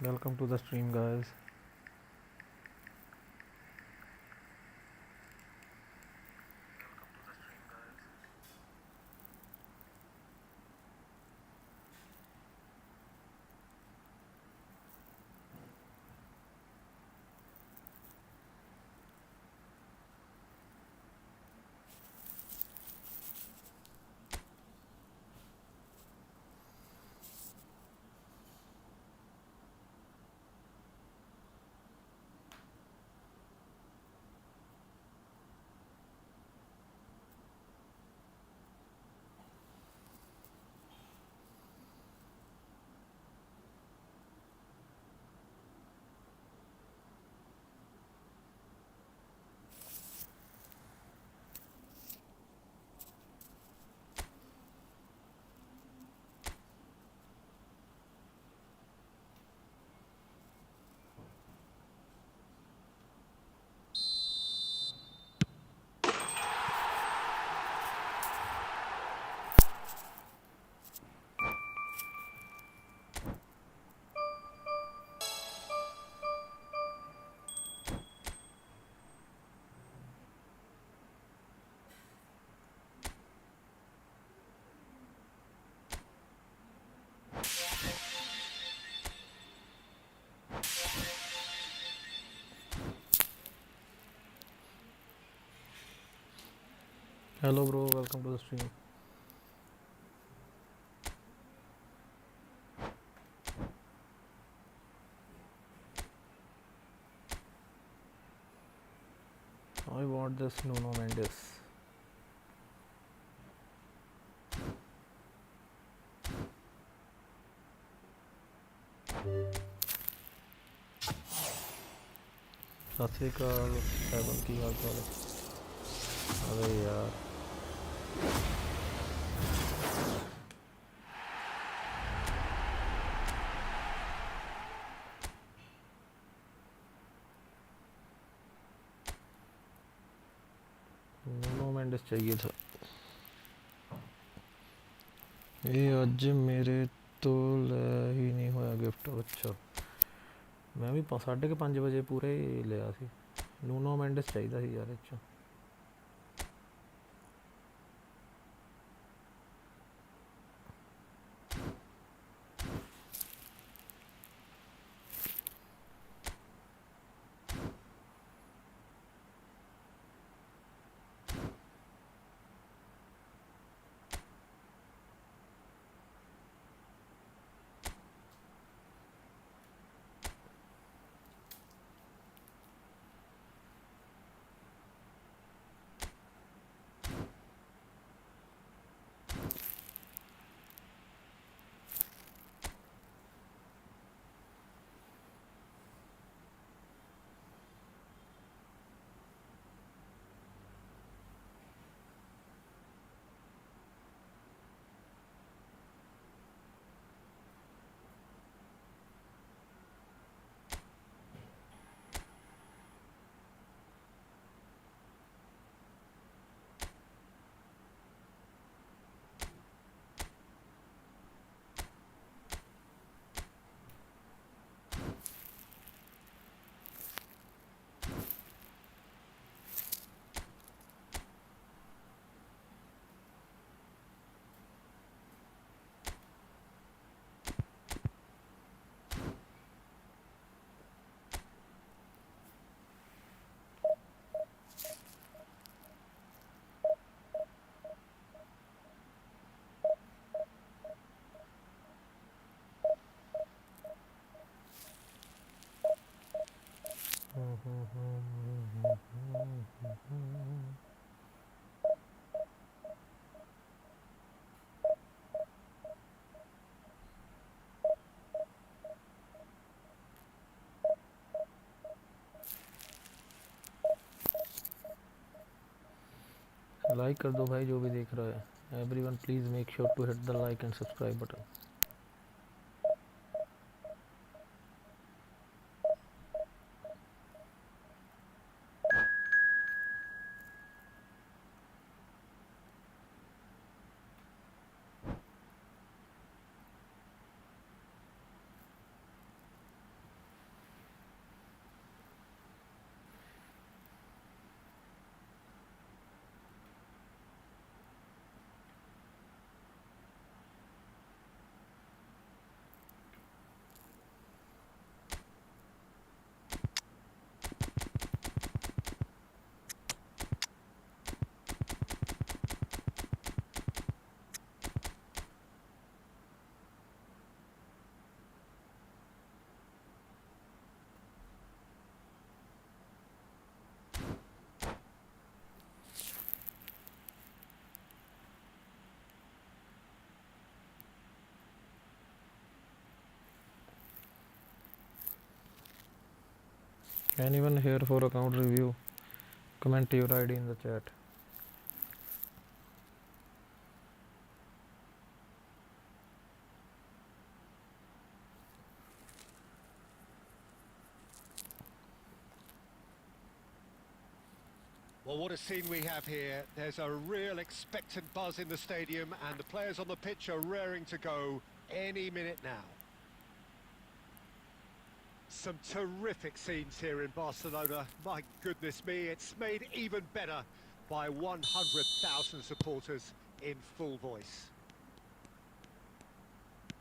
Welcome to the stream, guys. Hello, bro. Welcome to the stream. I want this Nuno Mendes. सत श्री अकाल seven की हाल चाल है। अरे यार नूनो मेंडेस चाहिए था। ये अज मेरे तो लै ही नहीं होया गिफ्ट। अच्छा मैं भी 5:30 बजे पूरे ही लिया सी। नूनो मेंडेस चाहिए सी यार। अच्छा लाइक कर दो भाई जो भी देख रहा है। Everyone please make sure to hit the like and subscribe button. Anyone here for account review? Comment your ID in the chat. Well, what a scene we have here. There's a real expectant buzz in the stadium, and the players on the pitch are raring to go any minute now. Some terrific scenes here in Barcelona. My goodness me, it's made even better by 100,000 supporters in full voice.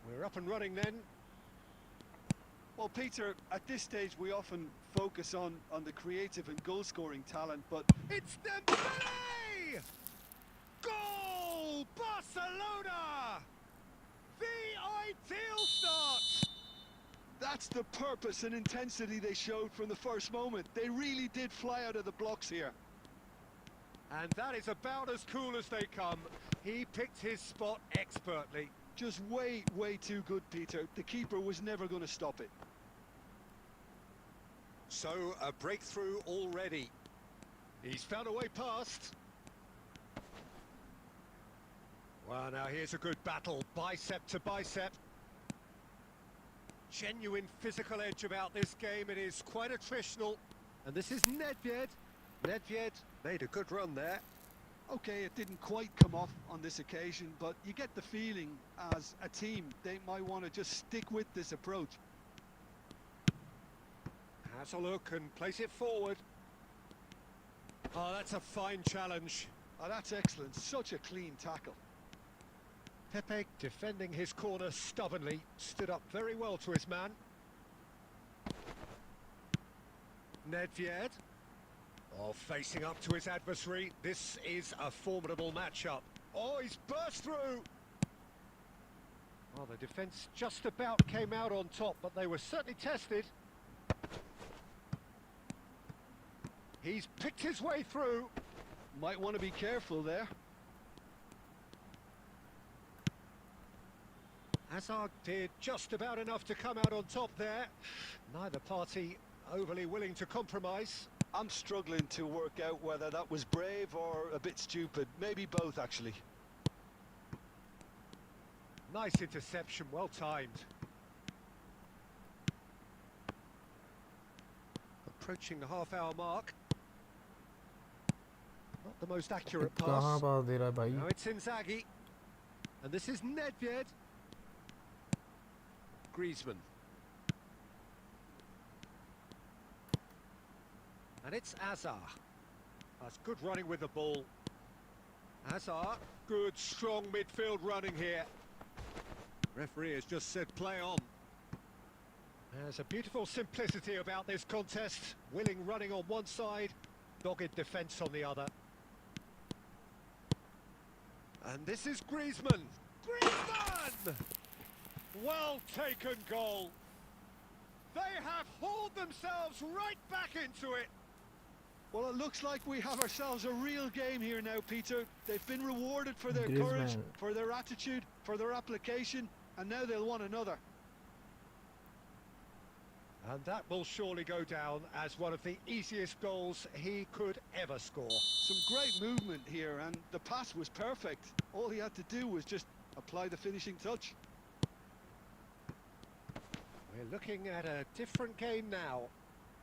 We're up and running then. Well, Peter, at this stage we often focus on the creative and goal-scoring talent, but It's Dembele! Goal! Barcelona! The ideal start! that's the purpose and intensity they showed from the first moment. They really did fly out of the blocks here. And that is about as cool as they come. He picked his spot expertly. Just way too good, Peter. The keeper was never going to stop it. So, a breakthrough already. He's found a way past. Well, now here's a good battle, bicep to bicep. Genuine physical edge about this game. It is quite attritional. And this is Nedved. Nedved made a good run there. Okay, it didn't quite come off on this occasion, but you get the feeling as a team they might want to just stick with this approach. Has a look and place it forward. Oh, that's a fine challenge. Oh, that's excellent. Such a clean tackle. Pepe, defending his corner stubbornly, stood up very well to his man. Nedved. Oh, facing up to his adversary. This is a formidable matchup. Oh, he's burst through. Well, the defence just about came out on top, but they were certainly tested. He's picked his way through. Might want to be careful there. Hazard did just about enough to come out on top there. Neither party overly willing to compromise. I'm struggling to work out whether that was brave or a bit stupid. Maybe both, actually. Nice interception, well timed. Approaching the half-hour mark. Not the most accurate कहाँ pass. पास दे रहा है भाई? Now it's Inzaghi. And this is Nedved. Griezmann. And it's Hazard. That's good running with the ball. Hazard, good strong midfield running here. Referee has just said play on. There's a beautiful simplicity about this contest. Willing running on one side, dogged defence on the other. And this is Griezmann. Griezmann! Well taken goal. They have hauled themselves right back into it. Well, it looks like we have ourselves a real game here now, Peter. They've been rewarded for their Griezmann. courage, for their attitude, for their application, and now they'll want another. And that will surely go down as one of the easiest goals he could ever score. Some great movement here, and the pass was perfect. All he had to do was just apply the finishing touch. We're looking at a different game now.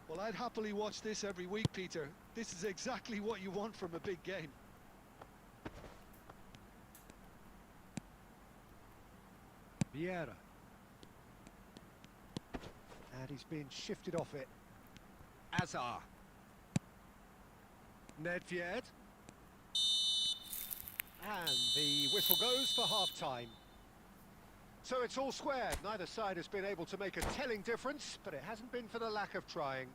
Well, I'd happily watch this every week, Peter. This is exactly what you want from a big game. Vieira. And he's been shifted off it. Hazard. Nedved. And the whistle goes for half-time. So it's all square. Neither side has been able to make a telling difference, but it hasn't been for the lack of trying.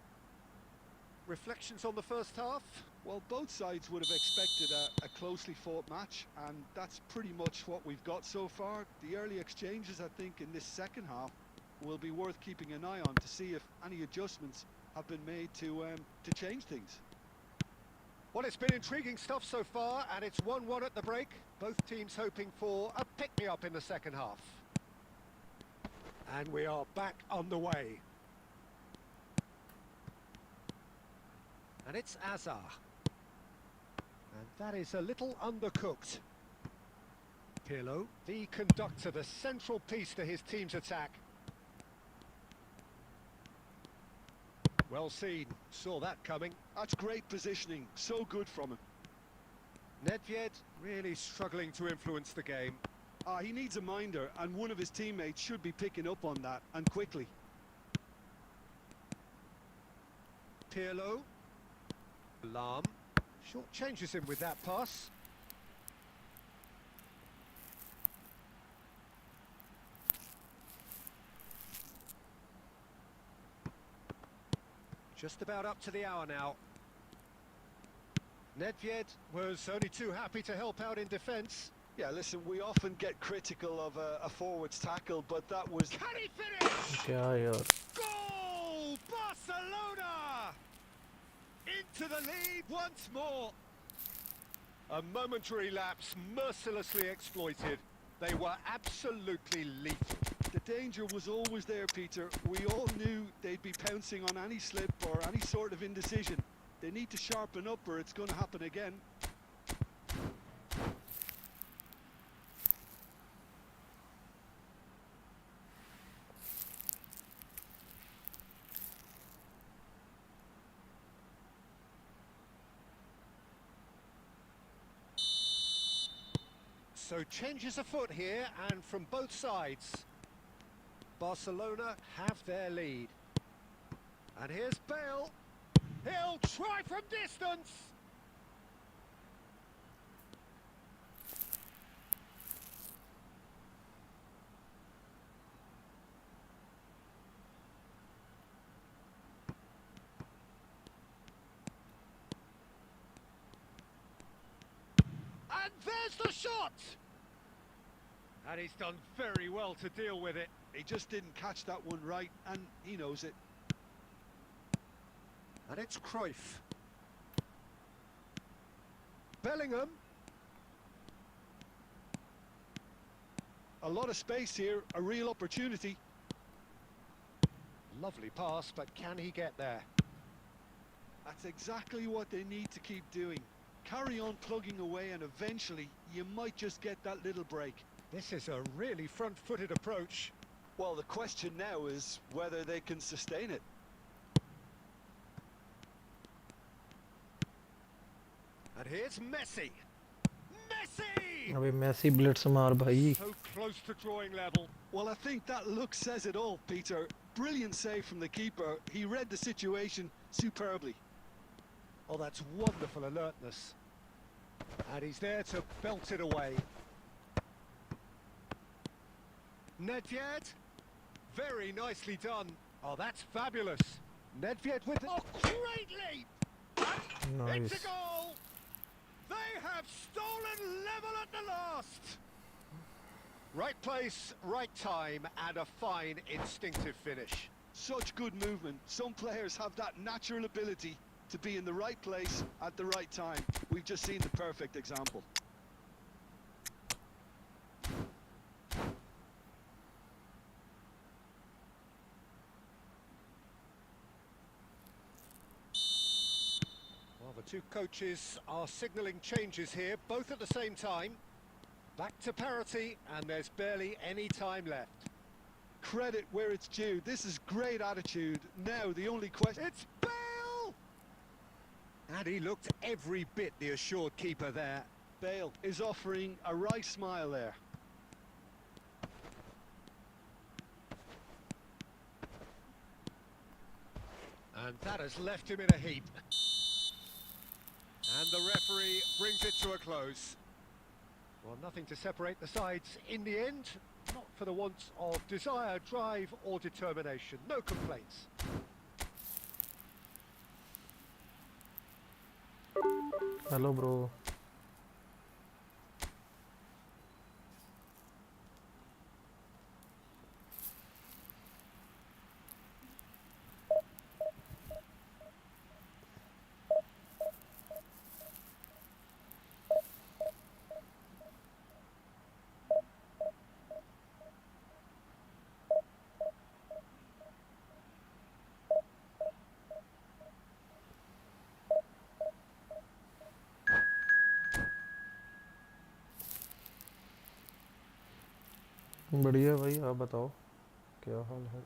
Reflections on the first half? Well, both sides would have expected a closely fought match, and that's pretty much what we've got so far. The early exchanges, I think, in this second half will be worth keeping an eye on to see if any adjustments have been made to change things. Well, it's been intriguing stuff so far, and it's 1-1 at the break. Both teams hoping for a pick-me-up in the second half. And we are back underway. And it's Azar. And that is a little undercooked. Pirlo, the conductor, the central piece to his team's attack. Well seen, saw that coming. That's great positioning, so good from him. Nedved really struggling to influence the game. He needs a minder, and one of his teammates should be picking up on that, and quickly. Pirlo. Alarm. Short changes him with that pass. Just about up to the hour now. Nedved was only too happy to help out in defence. Yeah, listen, we often get critical of a forward's tackle, but that was... Can he finish? क्या यार Goal! Barcelona! Into the lead once more. A momentary lapse mercilessly exploited. They were absolutely lethal. The danger was always there, Peter. We all knew they'd be pouncing on any slip or any sort of indecision. They need to sharpen up or it's going to happen again. So changes afoot here, and from both sides. Barcelona have their lead. And here's Bale. He'll try from distance. And there's the shot! And he's done very well to deal with it. He just didn't catch that one right, and he knows it. And it's Cruyff. Bellingham. A lot of space here, a real opportunity. Lovely pass, but can he get there? That's exactly what they need to keep doing. Carry on plugging away, and eventually you might just get that little break. This is a really front-footed approach. Well, the question now is whether they can sustain it. And here's Messi. Messi! अबे Massey Blitz मार भाई So close to drawing level. Well, I think that look says it all, Peter. Brilliant save from the keeper. He read the situation superbly. Oh, that's wonderful alertness. And he's there to belt it away. Nedved. Very nicely done. Oh, that's fabulous. Nedved with... Oh, great leap! And it's Nice. a goal! They have stolen level at the last! Right place, right time, and a fine instinctive finish. Such good movement. Some players have that natural ability to be in the right place at the right time. We've just seen the perfect example. Well, the two coaches are signalling changes here, both at the same time. Back to parity, and there's barely any time left. Credit where it's due. This is great attitude. Now, the only question... It's Bale! And he looked every bit the assured keeper there. Bale is offering a right smile there. And that has left him in a heap. And the referee brings it to a close. Well, nothing to separate the sides in the end. Not for the want of desire, drive or determination. No complaints. Hello bro बढ़िया भाई, आप बताओ क्या हाल है?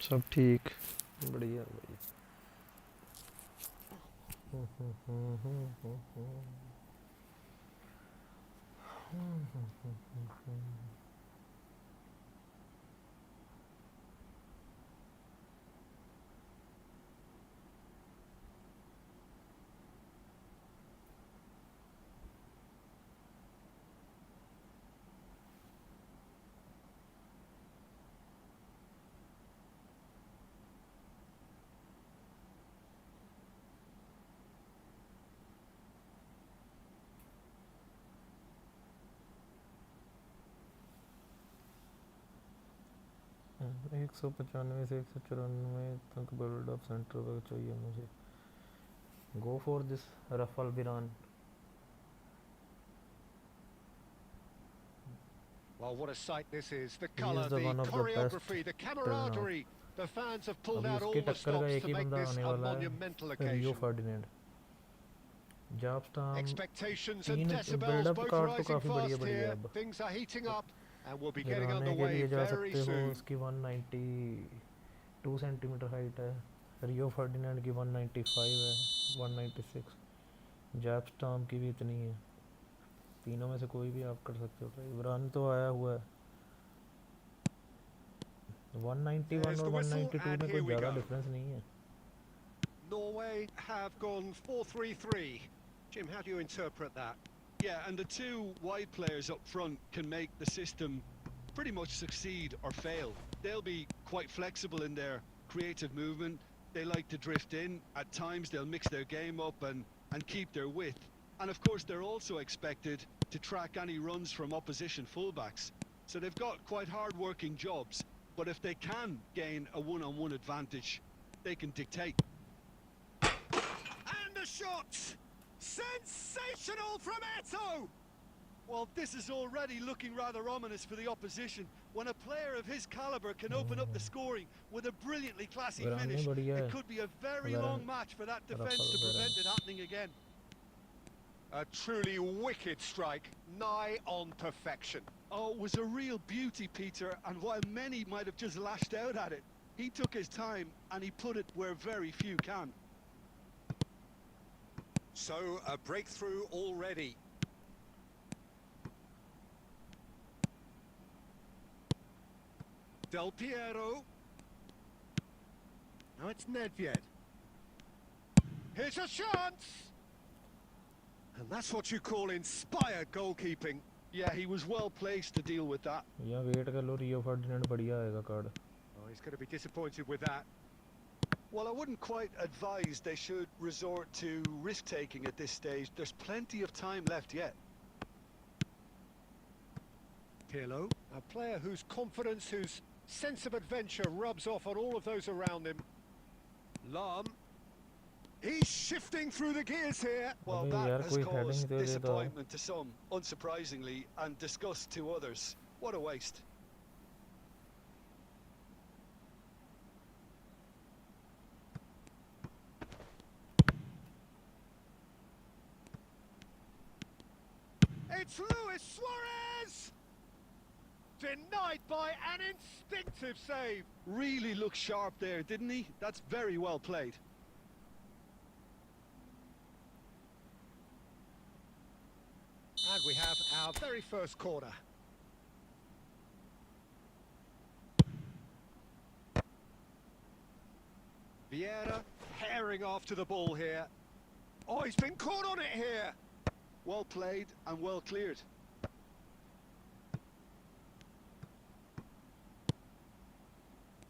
सब ठीक, बढ़िया भाई। एक 195 से 194 तक बिल्ड अप सेंटर बैक चाहिए मुझे। गो फॉर दिस रफल बिरान। Well, what a sight this is. The He is colour, the the one of the best choreography, the till now. camaraderie. The fans have pulled अभी out उसके all the टक्कर का stops एक to he make बंदा this आने a वाला monumental है, रियो occasion. Ferdinand. जॉबस्टाम Expectations and तीन decibels बिल्डअप both कार्ड तो rising काफ़ी बढ़िया fast बढ़िया है here. अब। Things are heating up and we'll be getting गिराने के underway लिए जा very सकते हो, soon. उसकी 192 सेंटीमीटर हाइट है। रियो फर्डिनेंड की 195 है, 196। जॉबस्टाम की भी इतनी है। तीनों में से कोई भी आप कर सकते हो ट्राई। रन तो आया हुआ है। 191 There's और the whistle 192 and में here कोई we ज़्यादा go. डिफरेंस नहीं है। Norway have gone 4-3-3. Jim, how do you interpret that? Yeah, and the two wide players up front can make the system pretty much succeed or fail. They'll be quite flexible in their creative movement. They like to drift in. At times they'll mix their game up and keep their width. And of course they're also expected to track any runs from opposition fullbacks. So they've got quite hard-working jobs. But if they can gain a one-on-one advantage, they can dictate. And the shot! Sensational from Eto! Well, this is already looking rather ominous for the opposition. When a player of his calibre can open up the scoring with a brilliantly classy finish, it could be a very long match for that defence to prevent it happening again. A truly wicked strike, nigh on perfection. Oh, it was a real beauty, Peter, and while many might have just lashed out at it, he took his time and he put it where very few can. So, a breakthrough already. Del Piero. Now it's Nedved. Here's a chance! And that's what you call inspired goalkeeping. Yeah, he was well placed to deal with that. या wait कर लो, रियो Ferdinand बढ़िया आएगा card. Oh, he's going to be disappointed with that. Well, I wouldn't quite advise they should resort to risk-taking at this stage. There's plenty of time left yet. Pirlo, a player whose confidence, whose sense of adventure rubs off on all of those around him. Lam. He's shifting through the gears here. Well, अबे that यार has कोई heading caused दे दे तो। disappointment to some, unsurprisingly, and disgust to others. What a waste. It's Luis Suarez! Denied by an instinctive save. Really looked sharp there, didn't he? That's very well played. And we have our very first corner. Vieira herring after the ball here. Oh, he's been caught on it here. Well played and well cleared.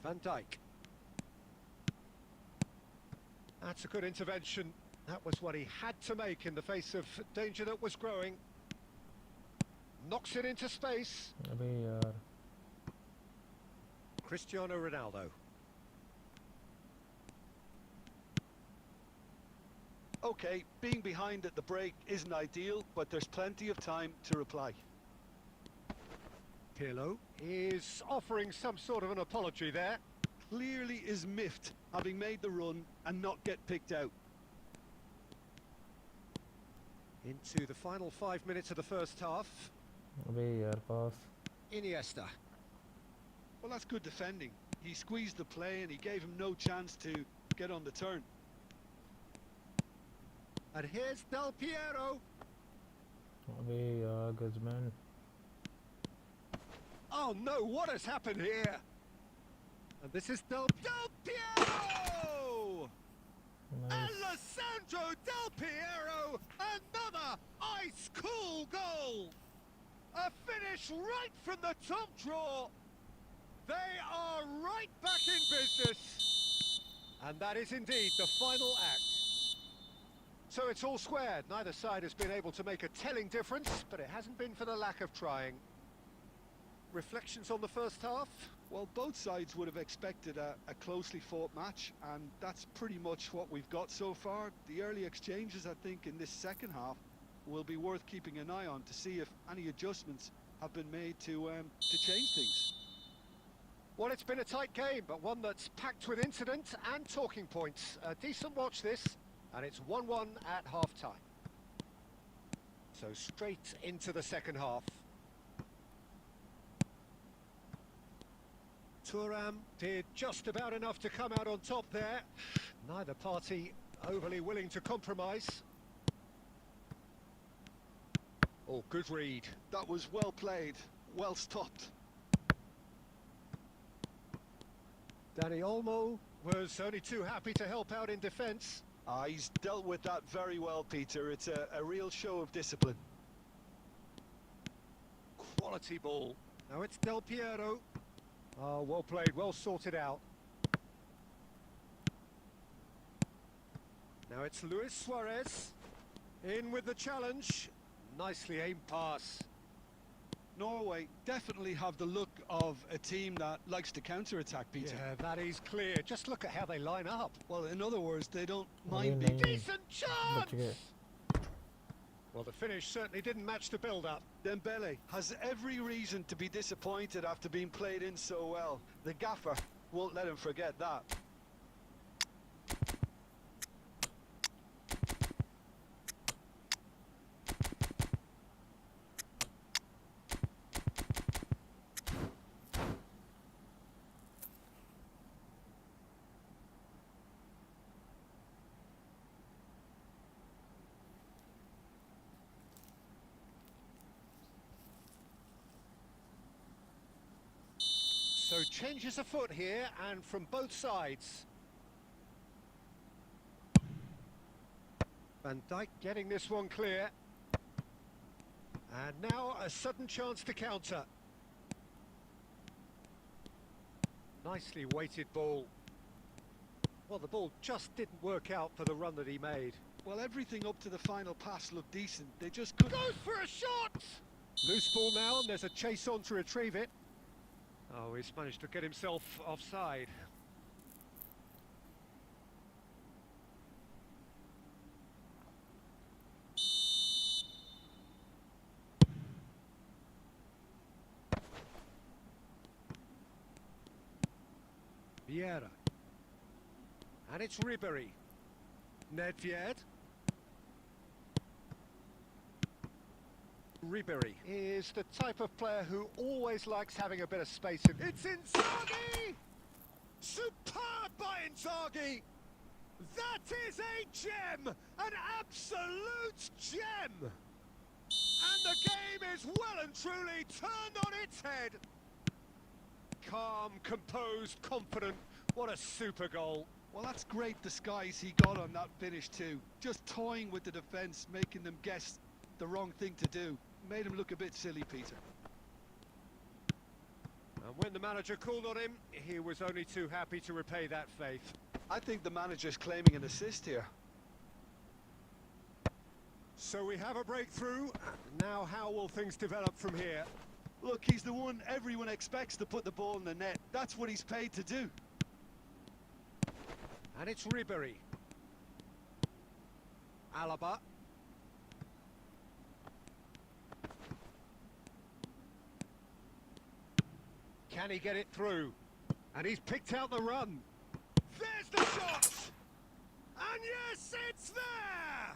Van Dijk. That's a good intervention. That was what he had to make in the face of danger that was growing. knocks it into space. अबे यार Cristiano Ronaldo. Okay, being behind at the break isn't ideal, but there's plenty of time to reply. Pirlo is offering some sort of an apology there. Clearly is miffed, having made the run and not get picked out. Into the final 5 minutes of the first half. अबे यार पास Iniesta. Well, that's good defending. He squeezed the play and he gave him no chance to get on the turn. And here's Del Piero. अबे यार गजमैन Oh no, what has happened here? And this is Del Piero! Nice Alessandro Del Piero, another ice-cool goal! A finish right from the top draw. They are right back in business. And that is indeed the final act. So it's all squared. Neither side has been able to make a telling difference, but it hasn't been for the lack of trying. Reflections on the first half? Well, both sides would have expected a closely fought match, and that's pretty much what we've got so far. The early exchanges, I think, in this second half will be worth keeping an eye on to see if any adjustments have been made to change things. Well, it's been a tight game, but one that's packed with incident and talking points. A decent watch this, and it's 1-1 at half-time. So straight into the second half. Thuram did just about enough to come out on top there. Neither party overly willing to compromise. Oh, good read. That was well played, well stopped. Dani Olmo was only too happy to help out in defence. He's dealt with that very well, Peter. It's a real show of discipline. Quality ball. Now it's Del Piero. Oh, well played, well sorted out. Now it's Luis Suarez. In with the challenge. Nicely aimed pass. Norway definitely have the look of a team that likes to counter-attack, Peter. Yeah, that is clear. Just look at how they line up. Well, in other words, they don't अबे mind being... नहीं Decent बच गए chance! Well, the finish certainly didn't match the build-up. Dembele has every reason to be disappointed after being played in so well. The gaffer won't let him forget that. So changes afoot here, and from both sides. Van Dijk getting this one clear. And now a sudden chance to counter. Nicely weighted ball. Well, the ball just didn't work out for the run that he made. Well, everything up to the final pass looked decent. They just couldn't... Goes for a shot! Loose ball now, and there's a chase on to retrieve it. Oh, he's managed to get himself offside. Vieira. And it's Ribery. Nedved. Ribery is the type of player who always likes having a bit of space. It's Inzaghi! Superb by Inzaghi! That is a gem! An absolute gem! And the game is well and truly turned on its head. Calm, composed, confident. What a super goal. Well, that's great disguise he got on that finish too. Just toying with the defence, making them guess the wrong thing to do. Made him look a bit silly, Peter. And when the manager called on him, he was only too happy to repay that faith. I think the manager's claiming an assist here. So we have a breakthrough. Now how will things develop from here? Look, he's the one everyone expects to put the ball in the net. That's what he's paid to do. And it's Ribery. Alaba. Can he get it through? And he's picked out the run. There's the shot! And yes, it's there!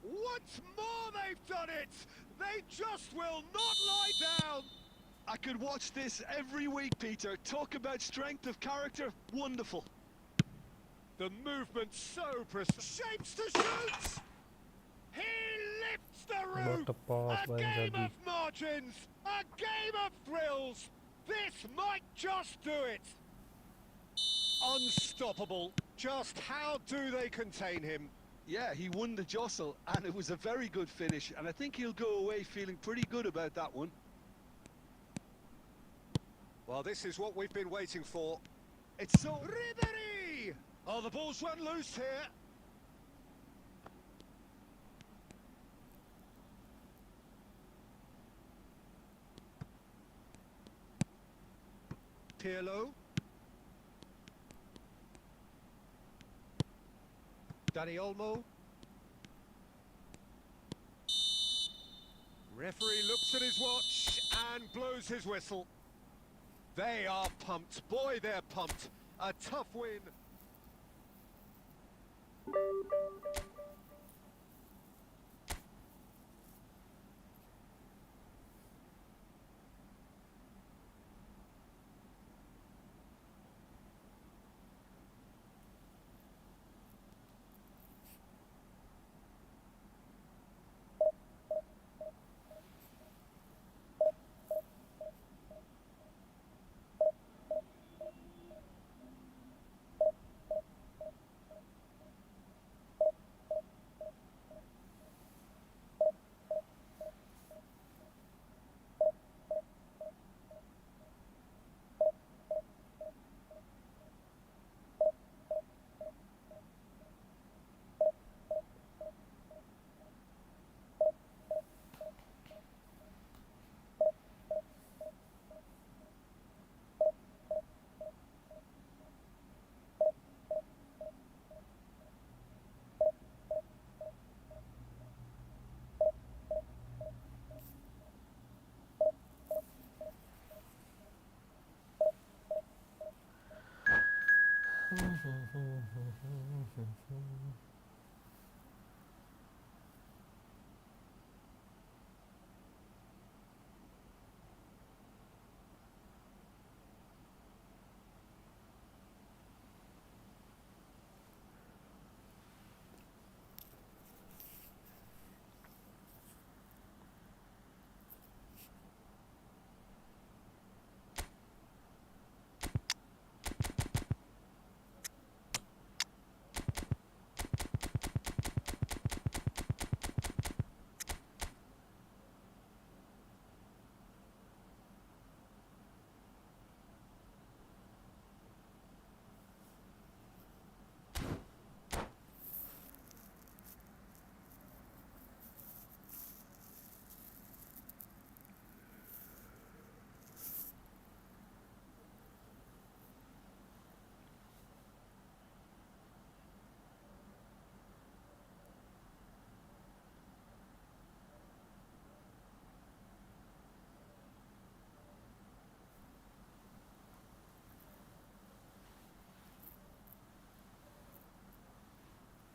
Once more they've done it! They just will not lie down! I could watch this every week, Peter. Talk about strength of character. Wonderful. The movement so precise. Shapes to shoot! He lifts the roof! What a pass by A game Inzaghi. of margins! A game of thrills! This might just do it! Unstoppable. Just how do they contain him? Yeah, he won the jostle, and it was a very good finish, and I think he'll go away feeling pretty good about that one. Well, this is what we've been waiting for. It's so... Ribery! Oh, the ball's run loose here. Pirlo. Dani Olmo. Referee looks at his watch and blows his whistle. They are pumped. Boy, they're pumped. A tough win.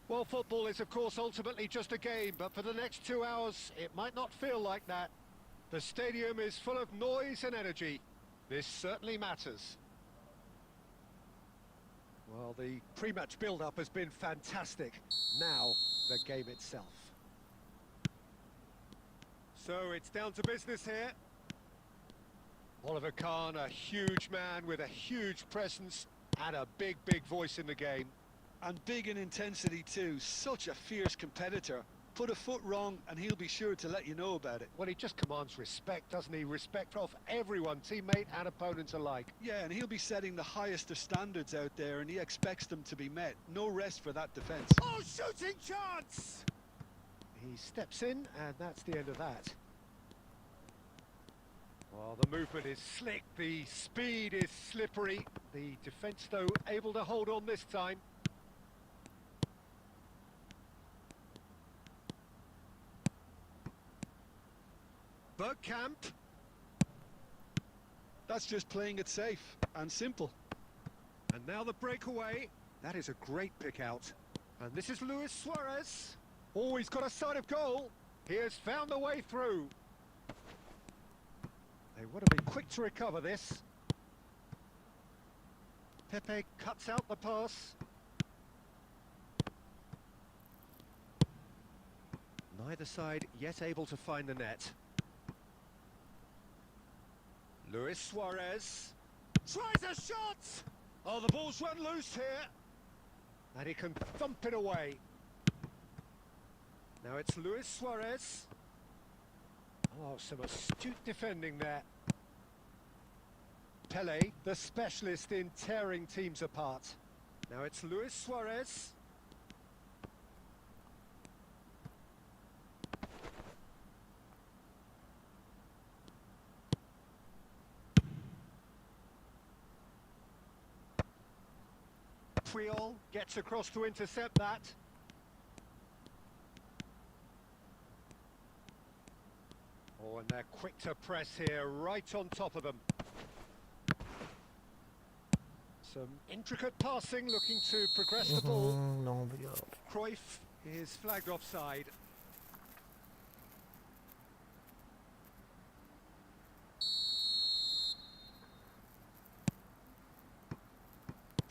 Well, football is, of course, ultimately just a game, but for the next 2 hours, it might not feel like that. The stadium is full of noise and energy. This certainly matters. Well, the pre-match build-up has been fantastic. Now, the game itself. So, it's down to business here. Oliver Kahn, a huge man with a huge presence and a big, big voice in the game. And big in intensity too. Such a fierce competitor. Put a foot wrong and he'll be sure to let you know about it. Well, he just commands respect, doesn't he? Respect of everyone, teammate and opponent alike. Yeah, and he'll be setting the highest of standards out there, and he expects them to be met. No rest for that defence. Oh, shooting chance! He steps in, and that's the end of that. Well, the movement is slick, the speed is slippery. The defence, though, able to hold on this time. Bergkamp. That's just playing it safe and simple. And now the breakaway. That is a great pick out. And this is Luis Suarez. Oh, he's got a sight of goal. He has found the way through. They want to be quick to recover this. Pepe cuts out the pass. Neither side yet able to find the net. Luis Suarez tries a shot! Oh, the ball's run loose here. And he can thump it away. Now it's Luis Suarez. Oh, some astute defending there. Pele, the specialist in tearing teams apart. Now it's Luis Suarez. Puyol gets across to intercept that. Oh, and they're quick to press here, right on top of them. Some intricate passing, looking to progress the ball. No, भैया. Cruyff is flagged offside.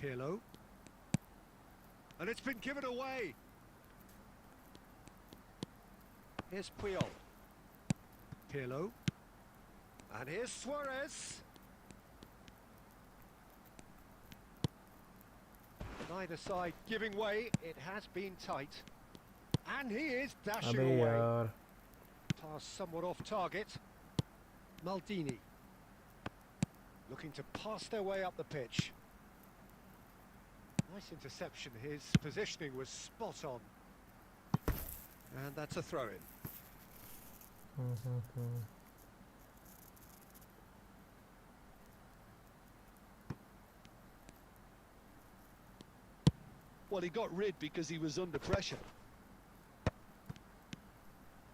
Pirlo. And it's been given away. Here's Puyol. Pirlo. And here's Suarez. Neither side giving way. It has been tight. And he is dashing अबे away. यार. Pass somewhat off target. Maldini. Looking to pass their way up the pitch. Nice interception. His positioning was spot on. And that's a throw-in. Well, he got rid because he was under pressure.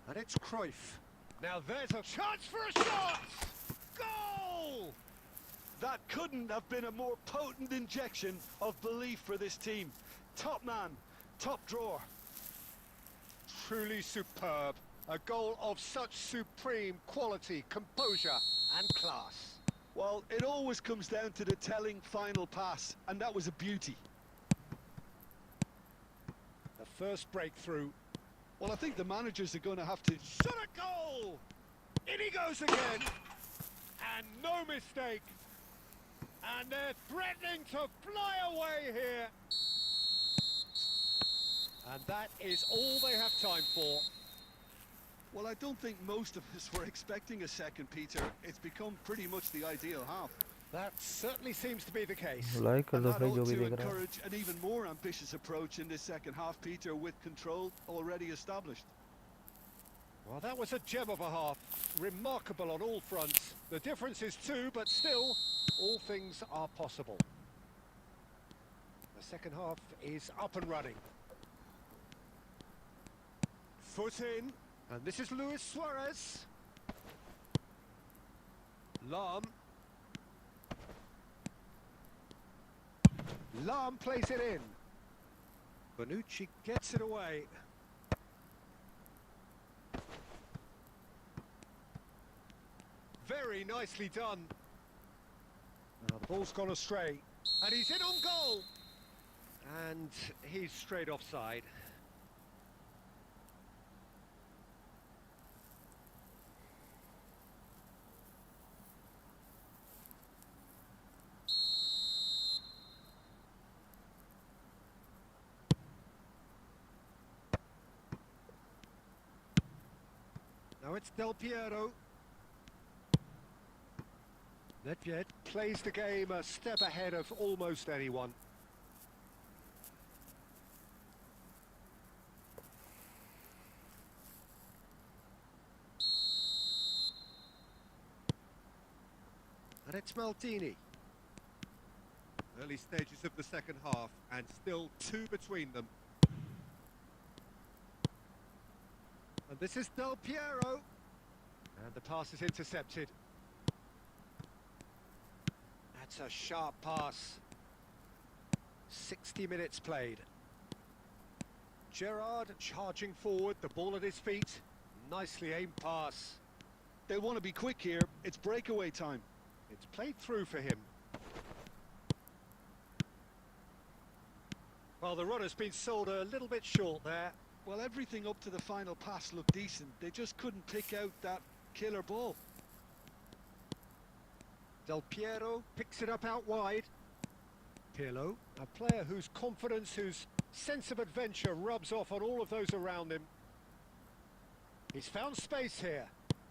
And it's Cruyff. Now there's a chance for a shot! Goal! That couldn't have been a more potent injection of belief for this team. Top man, top drawer. Truly superb. A goal of such supreme quality, composure and class. Well, it always comes down to the telling final pass, and that was a beauty. The first breakthrough. Well, I think the managers are going to have to... Shot a goal! In he goes again! And no mistake! And they're threatening to fly away here! And that is all they have time for. Well, I don't think most of us were expecting a second, Peter. It's become pretty much the ideal half. That certainly seems to be the case. Like कर And दो that भाई ought जो भी to देख रहा है. encourage an even more ambitious approach in this second half, Peter, with control already established. Well, that was a gem of a half. Remarkable on all fronts. The difference is two, but still, all things are possible. The second half is up and running. Foot in, and this is Luis Suarez. Lahm. Lahm plays it in. Bonucci gets it away. Very nicely done. Now the ball's gone astray. And he's in on goal. And he's straight offside. Now it's Del Piero. Nedved plays the game a step ahead of almost anyone. And it's Maldini. Early stages of the second half, and still 2 between them. And this is Del Piero. And the pass is intercepted. That's a sharp pass. 60 minutes played. Gerrard charging forward, the ball at his feet. Nicely aimed pass. They'll want to be quick here. It's breakaway time. It's played through for him. Well, the runner's been sold a little bit short there. Well, everything up to the final pass looked decent. They just couldn't pick out that killer ball. Del Piero picks it up out wide. Pirlo, a player whose confidence, whose sense of adventure rubs off on all of those around him. He's found space here.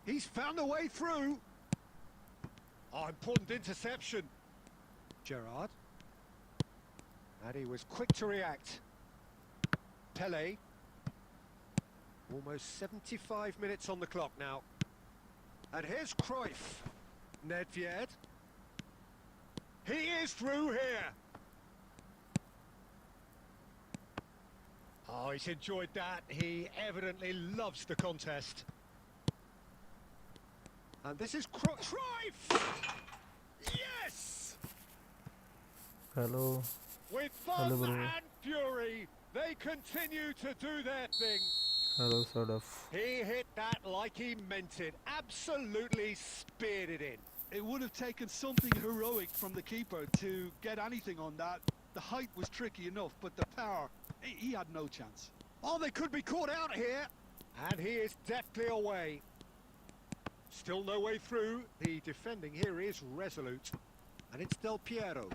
He's found a way through. Oh, important interception. Gerrard. And he was quick to react. Pele. Almost 75 minutes on the clock now. And here's Cruyff. Nedved. He is through here. Oh, he's enjoyed that. He evidently loves the contest. And this is Cruyff! Yes! Hello. With Hello, fun bro. and fury, they continue to do their thing. Hello, sort of. He hit that like he meant it. Absolutely speared it in. It would have taken something heroic from the keeper to get anything on that. The height was tricky enough, but the power, he had no chance. Oh, they could be caught out here. And he is deftly away. Still no way through. The defending here is resolute. And it's Del Piero.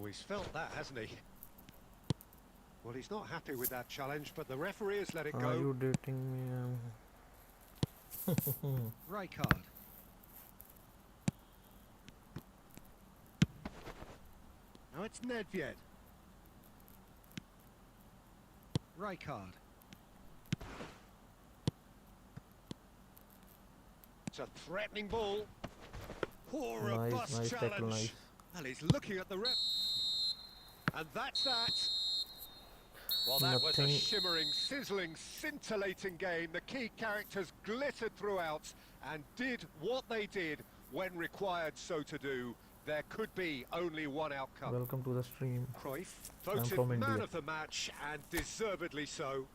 Oh, he's felt that, hasn't he? Well, he's not happy with that challenge, but the referee has let it Are go. you dating me? Rijkaard. Now it's Nedved. Rijkaard. It's a threatening ball. Poor robust nice tackle, challenge. nice. And he's looking at the ref. And that's that. Well, that was a Nothing. shimmering, sizzling, scintillating game. The key characters glittered throughout and did what they did when required so to do. There could be only one outcome. Welcome to the stream. Cruyff I'm voted from man India. of the match, and deservedly so.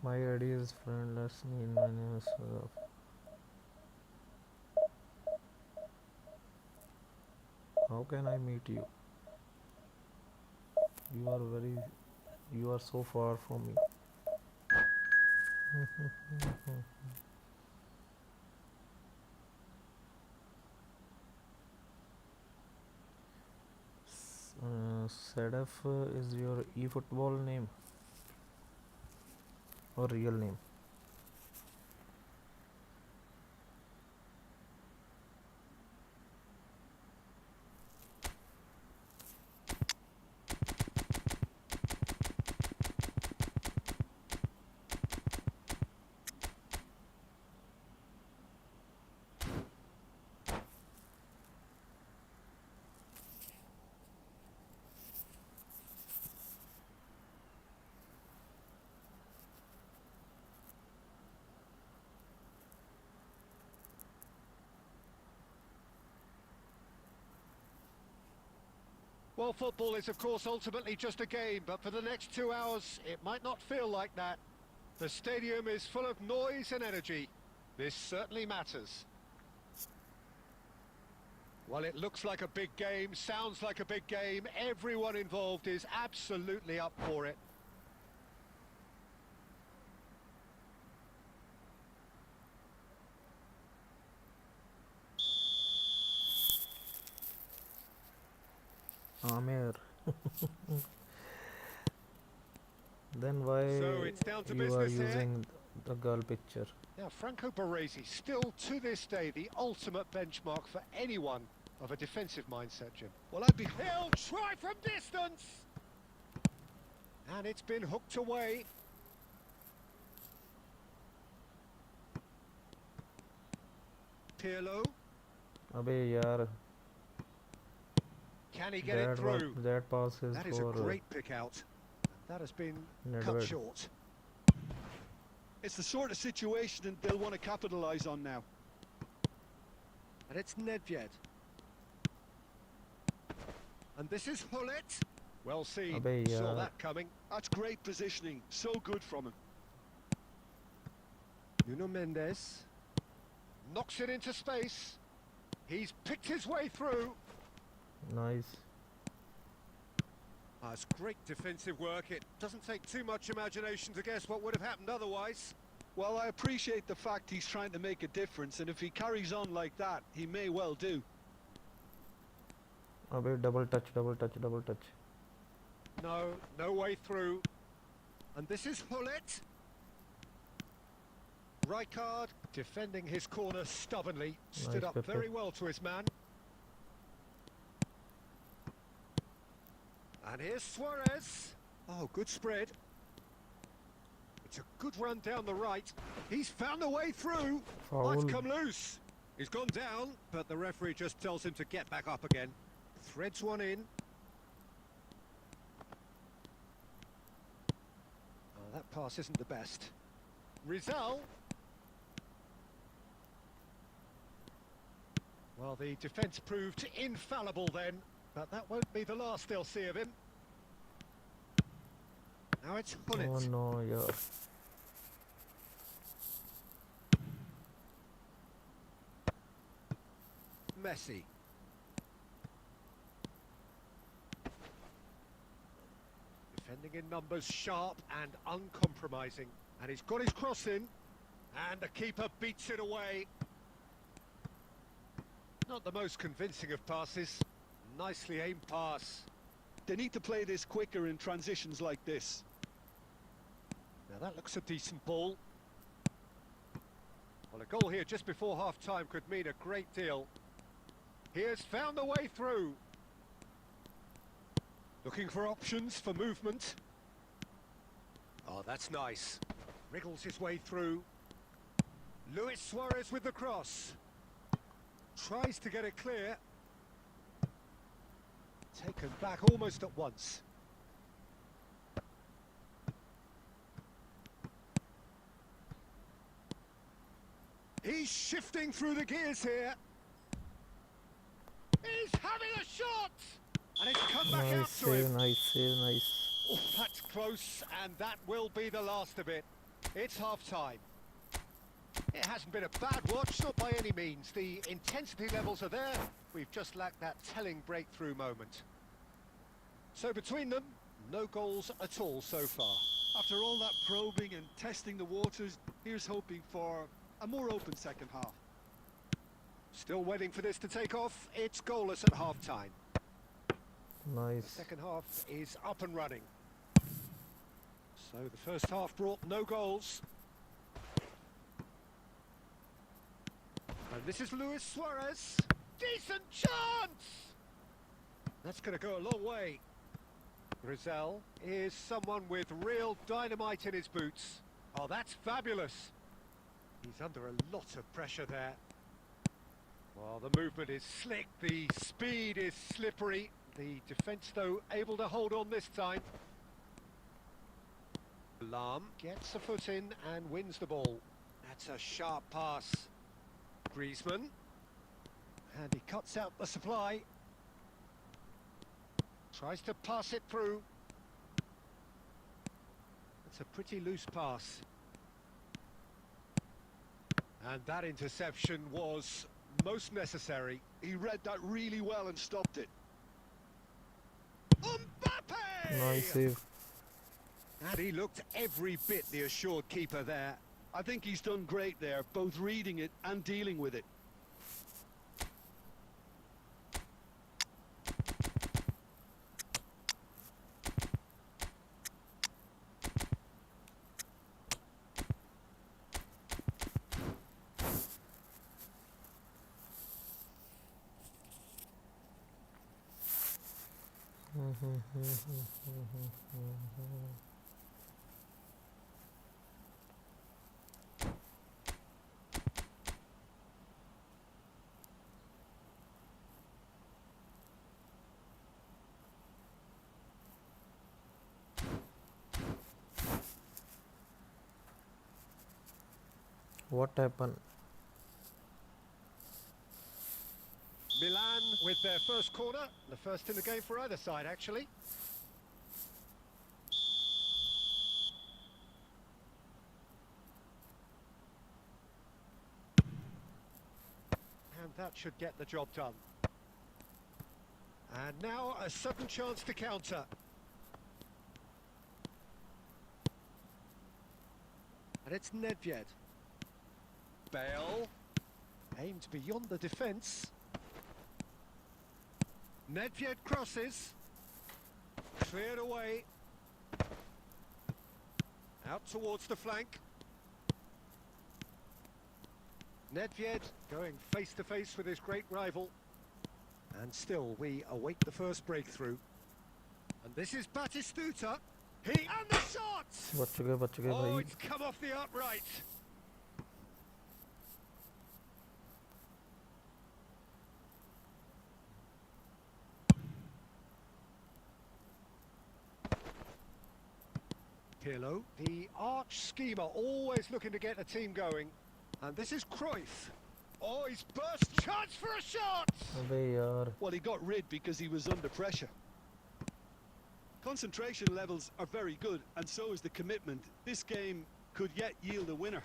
My ID is friendless. My name is How can I meet you? You are so far from me. Sadaf is your eFootball name or real name? Well, football is, of course, ultimately just a game, but for the next 2 hours, it might not feel like that. The stadium is full of noise and energy. This certainly matters. Well, it looks like a big game, sounds like a big game. Everyone involved is absolutely up for it. Amir. Then why So it's down to you are business here. using the girl picture? Now, Franco Baresi, still to this day the ultimate benchmark for anyone of a defensive mindset, Jim. Well, I'd be... He'll try from distance! And it's been hooked away. Pirlo, अबे यार, can he get it through? that pass is That is a for great pick out. That has been cut Nedved. short. It's the sort of situation that they'll want to capitalise on now. And it's Nedved. And this is Hullet. Well seen. Abey Saw yaar. that coming. That's great positioning. So good from him. Nuno Mendes knocks it into space. He's picked his way through. Nice. It's great defensive work. It doesn't take too much imagination to guess what would have happened otherwise. Well, I appreciate the fact he's trying to make a difference, and if he carries on like that, he may well do. अबे double touch, double touch, double touch. No, no way through. And this is Hullet. Rijkaard defending his corner stubbornly. Stood Nice, up Pepe. very well to his man. And here's Suarez. Oh, good spread. It's a good run down the right. He's found a way through. Foul. Might come loose. He's gone down, but the referee just tells him to get back up again. Threads one in. Oh, that pass isn't the best. Rizal. Well, the defence proved infallible then, but that won't be the last they'll see of him. Now it's Hullet. Oh no, yaar. Messi. Defending in numbers, sharp and uncompromising. And he's got his cross in. And the keeper beats it away. Not the most convincing of passes. Nicely aimed pass. They need to play this quicker in transitions like this. Now that looks a decent ball. Well, a goal here just before half-time could mean a great deal. He has found the way through. Looking for options for movement. Oh, that's nice. Wriggles his way through. Luis Suarez with the cross. Tries to get it clear. Taken back almost at once. He's shifting through the gears here. He's having a shot! And it's come back out Nice to him. save, nice save, nice. Oh, that's close, and that will be the last of it. It's half-time. It hasn't been a bad watch, not by any means. The intensity levels are there. We've just lacked that telling breakthrough moment. So between them, no goals at all so far. After all that probing and testing the waters, here's hoping for a more open second half. Still waiting for this to take off. It's goalless at half-time. The Nice. second half is up and running. So the first half brought no goals. And this is Luis Suarez. Decent chance! That's going to go a long way. Rizal is someone with real dynamite in his boots. Oh, that's fabulous. He's under a lot of pressure there. Well, the movement is slick, the speed is slippery. The defence, though, able to hold on this time. Lam gets a foot in and wins the ball. That's a sharp pass. Griezmann. And he cuts out the supply. Tries to pass it through. It's a pretty loose pass. And that interception was most necessary. He read that really well and stopped it. Mbappe! Nice save. And he looked every bit the assured keeper there. I think he's done great there, both reading it and dealing with it. What happened? Milan with their first corner, the first in the game for either side actually. And that should get the job done. And now a sudden chance to counter. And it's Nedved. Bale aimed beyond the defence. Nedved crosses. Cleared away. Out towards the flank. Nedved going face to face with his great rival. And still we await the first breakthrough. And this is Batistuta. And the shot! बच गए Oh, भाई. it's come off the upright. Pirlo, the arch schemer, always looking to get the team going. And this is Cruyff. Oh, he's burst. Chance for a shot! अबे यार. Well, he got rid because he was under pressure. Concentration levels are very good, and so is the commitment. This game could yet yield a winner.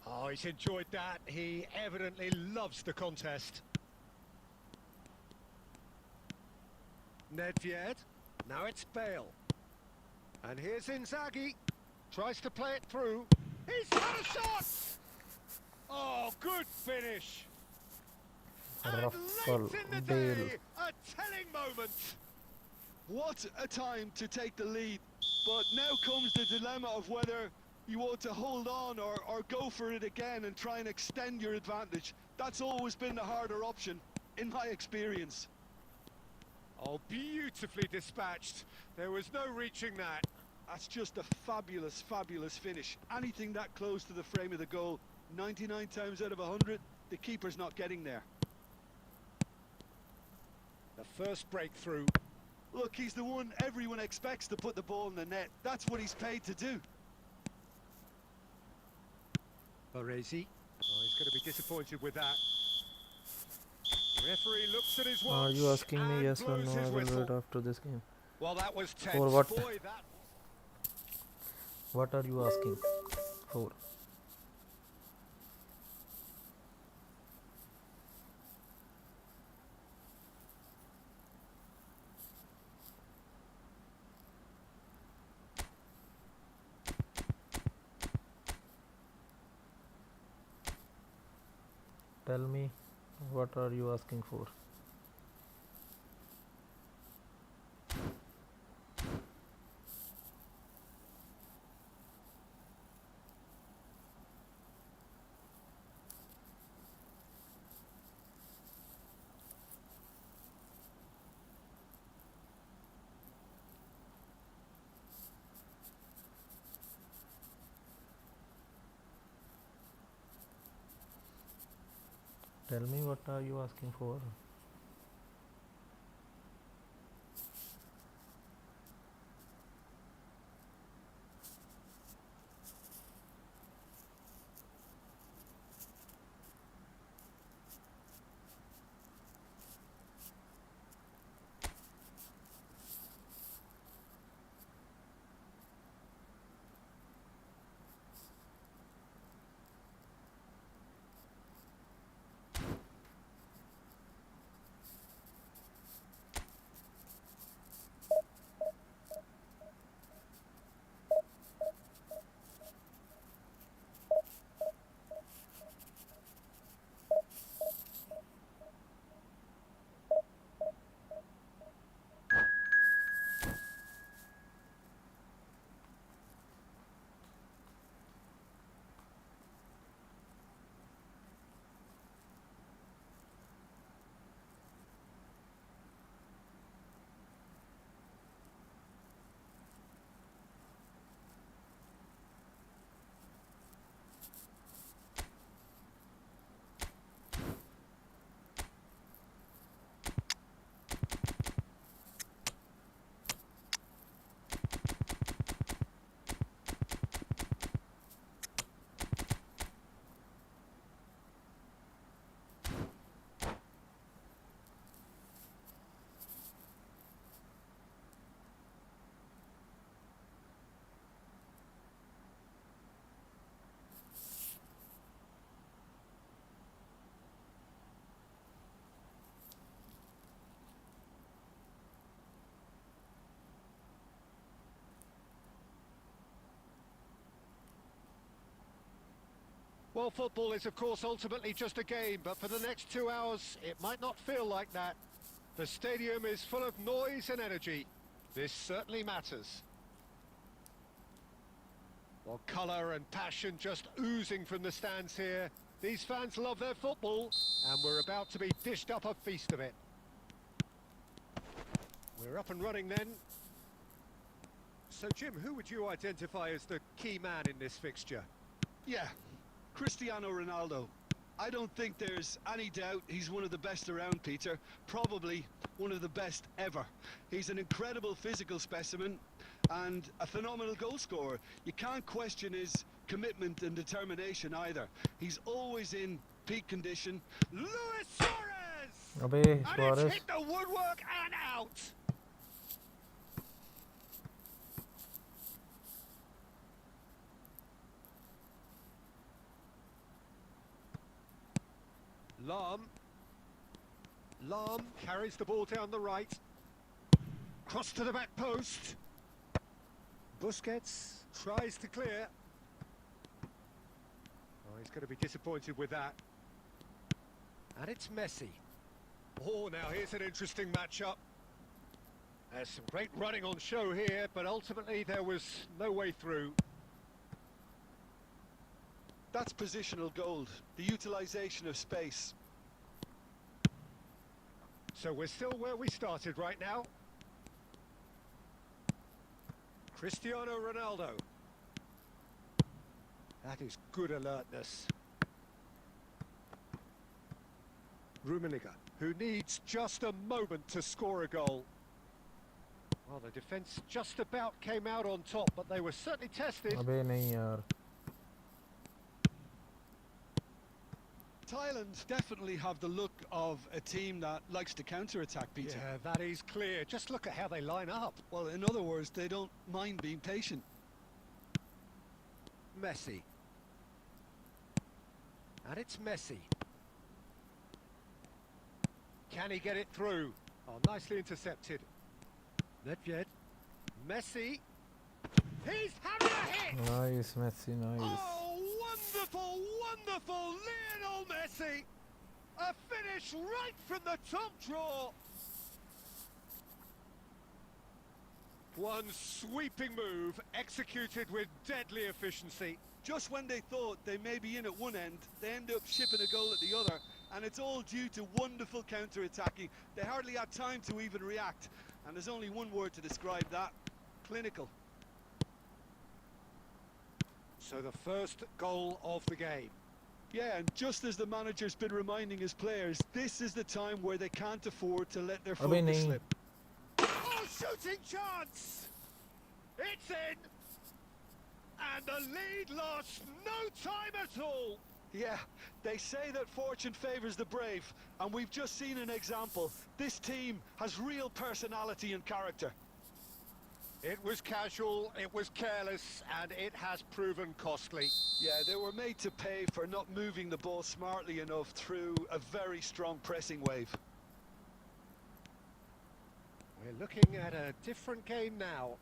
Oh, he's enjoyed that. He evidently loves the contest. Nedved. Now it's Bale. And here's Inzaghi. Tries to play it through. He's got a shot! Oh, good finish. And Ruffle, late in the Bale. day, a telling moment. What a time to take the lead. But now comes the dilemma of whether you want to hold on or go for it again and try and extend your advantage. That's always been the harder option, in my experience. Oh, beautifully dispatched. There was no reaching that. That's just a fabulous, fabulous finish. Anything that close to the frame of the goal, 99 times out of 100, the keeper's not getting there. The first breakthrough. Look, he's the one everyone expects to put the ball in the net. That's what he's paid to do. Baresi. Oh, he's going to be disappointed with that. Referee looks at his watch. Are you asking me and yes or blows no? I his will whistle. wait after this game. Well, that was tense. For what? Boy, that... What are you asking for? Tell me, what are you asking for? Tell me, what are you asking for? Well, football is, of course, ultimately just a game, but for the next 2 hours, it might not feel like that. The stadium is full of noise and energy. This certainly matters. Well, colour and passion just oozing from the stands here. These fans love their football, and we're about to be dished up a feast of it. We're up and running then. So, Jim, who would you identify as the key man in this fixture? Yeah, Cristiano Ronaldo. I don't think there's any doubt he's one of the best around, Peter. Probably one of the best ever. He's an incredible physical specimen and a phenomenal goal scorer. You can't question his commitment and determination either. He's always in peak condition. Luis Suarez! अबे And Suarez. it's hit the woodwork and out! Lam carries the ball down the right. Cross to the back post. Busquets tries to clear. Oh, he's going to be disappointed with that. And it's Messi. Oh, now here's an interesting matchup. There's some great running on show here, but ultimately there was no way through. That's positional gold, the utilisation of space. So we're still where we started right now. Cristiano Ronaldo. That is good alertness. Rummenigge, who needs just a moment to score a goal. Well, the defence just about came out on top, but they were certainly tested. अबे नहीं यार. Thailand definitely have the look of a team that likes to counter-attack, Peter. Yeah, that is clear. Just look at how they line up. Well, in other words, they don't mind being patient. Messi. And it's Messi. Can he get it through? Oh, nicely intercepted. Nedved. Messi. He's having a hit! Nice Messi, nice. Oh, wonderful, wonderful Lionel Messi! A finish right from the top draw. One sweeping move executed with deadly efficiency. Just when they thought they may be in at one end, they end up shipping a goal at the other, and it's all due to wonderful counter-attacking. They hardly had time to even react, and there's only one word to describe that: clinical. So the first goal of the game. Yeah, and just as the manager's been reminding his players, this is the time where they can't afford to let their अबे focus नहीं. slip. Oh, shooting chance! It's in! And the lead lost no time at all! Yeah, they say that fortune favours the brave, and we've just seen an example. This team has real personality and character. It was casual, it was careless, and it has proven costly. Yeah, they were made to pay for not moving the ball smartly enough through a very strong pressing wave. We're looking at a different game now.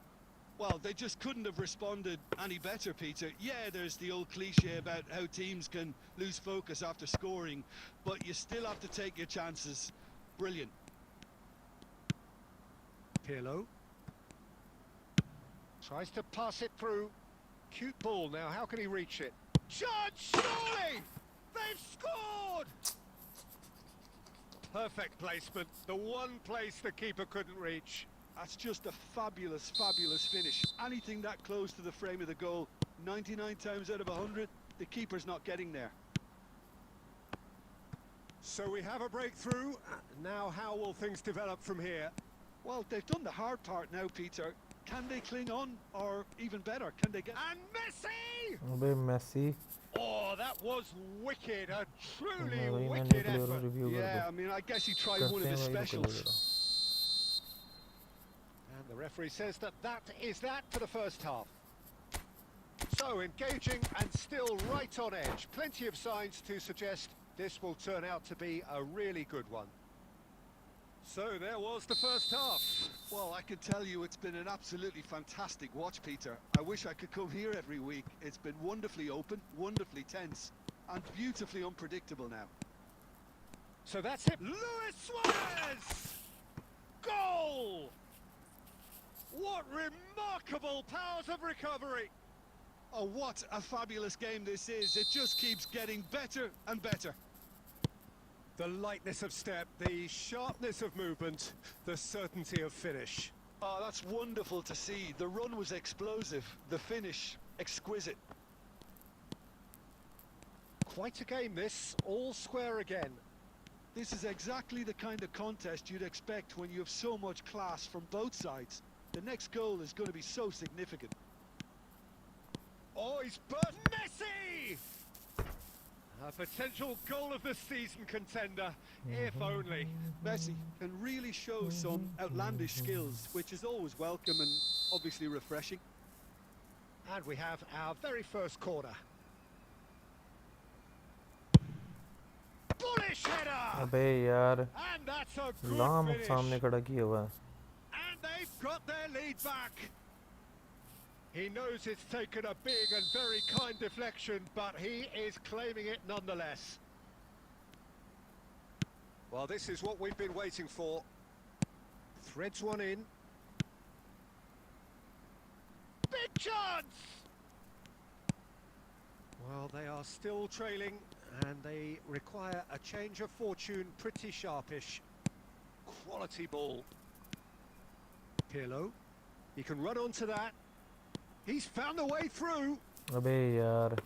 Well, they just couldn't have responded any better, Peter. Yeah, there's the old cliche about how teams can lose focus after scoring, but you still have to take your chances. Brilliant. Pirlo. Tries to pass it through. Cute ball now, how can he reach it? Chance, surely! They've scored! Perfect placement, the one place the keeper couldn't reach. That's just a fabulous, fabulous finish. Anything that close to the frame of the goal, 99 times out of 100, the keeper's not getting there. So we have a breakthrough. Now how will things develop from here? Well, they've done the hard part now, Peter. Can they cling on, or even better, can they get... And Messi! अबे Messi. Oh, that was wicked, a truly वही मैं wicked nuclear effort. Review कर Yeah, दूं. I mean, I guess he tried करते one of हैं his वही तो specials. करेगा. And the referee says that is that for the first half. So engaging and still right on edge. Plenty of signs to suggest this will turn out to be a really good one. So there was the first half. Well, I can tell you it's been an absolutely fantastic watch, Peter. I wish I could come here every week. It's been wonderfully open, wonderfully tense. and beautifully unpredictable now. So that's it. Luis Suarez! Goal! What remarkable powers of recovery! Oh, what a fabulous game this is. It just keeps getting better and better. The lightness of step, the sharpness of movement, the certainty of finish. Oh, that's wonderful to see. The run was explosive, the finish exquisite. Quite a game this, all square again. This is exactly the kind of contest you'd expect when you have so much class from both sides. The next goal is going to be so significant. Oh, he's burst Messi! A potential goal of the season contender, if only. Messi can really show some outlandish skills, which is always welcome and obviously refreshing. And we have our very first corner. Bullish header! अबे यार And that's a good लाम finish. सामने खड़ा किया हुआ है. And they've got their lead back. He knows it's taken a big and very kind deflection, but he is claiming it nonetheless. Well, this is what we've been waiting for. Threads one in. Big chance! Well, they are still trailing, and they require a change of fortune, pretty sharpish. Quality ball. Pirlo, he can run onto that. He's found a way through. अबे यार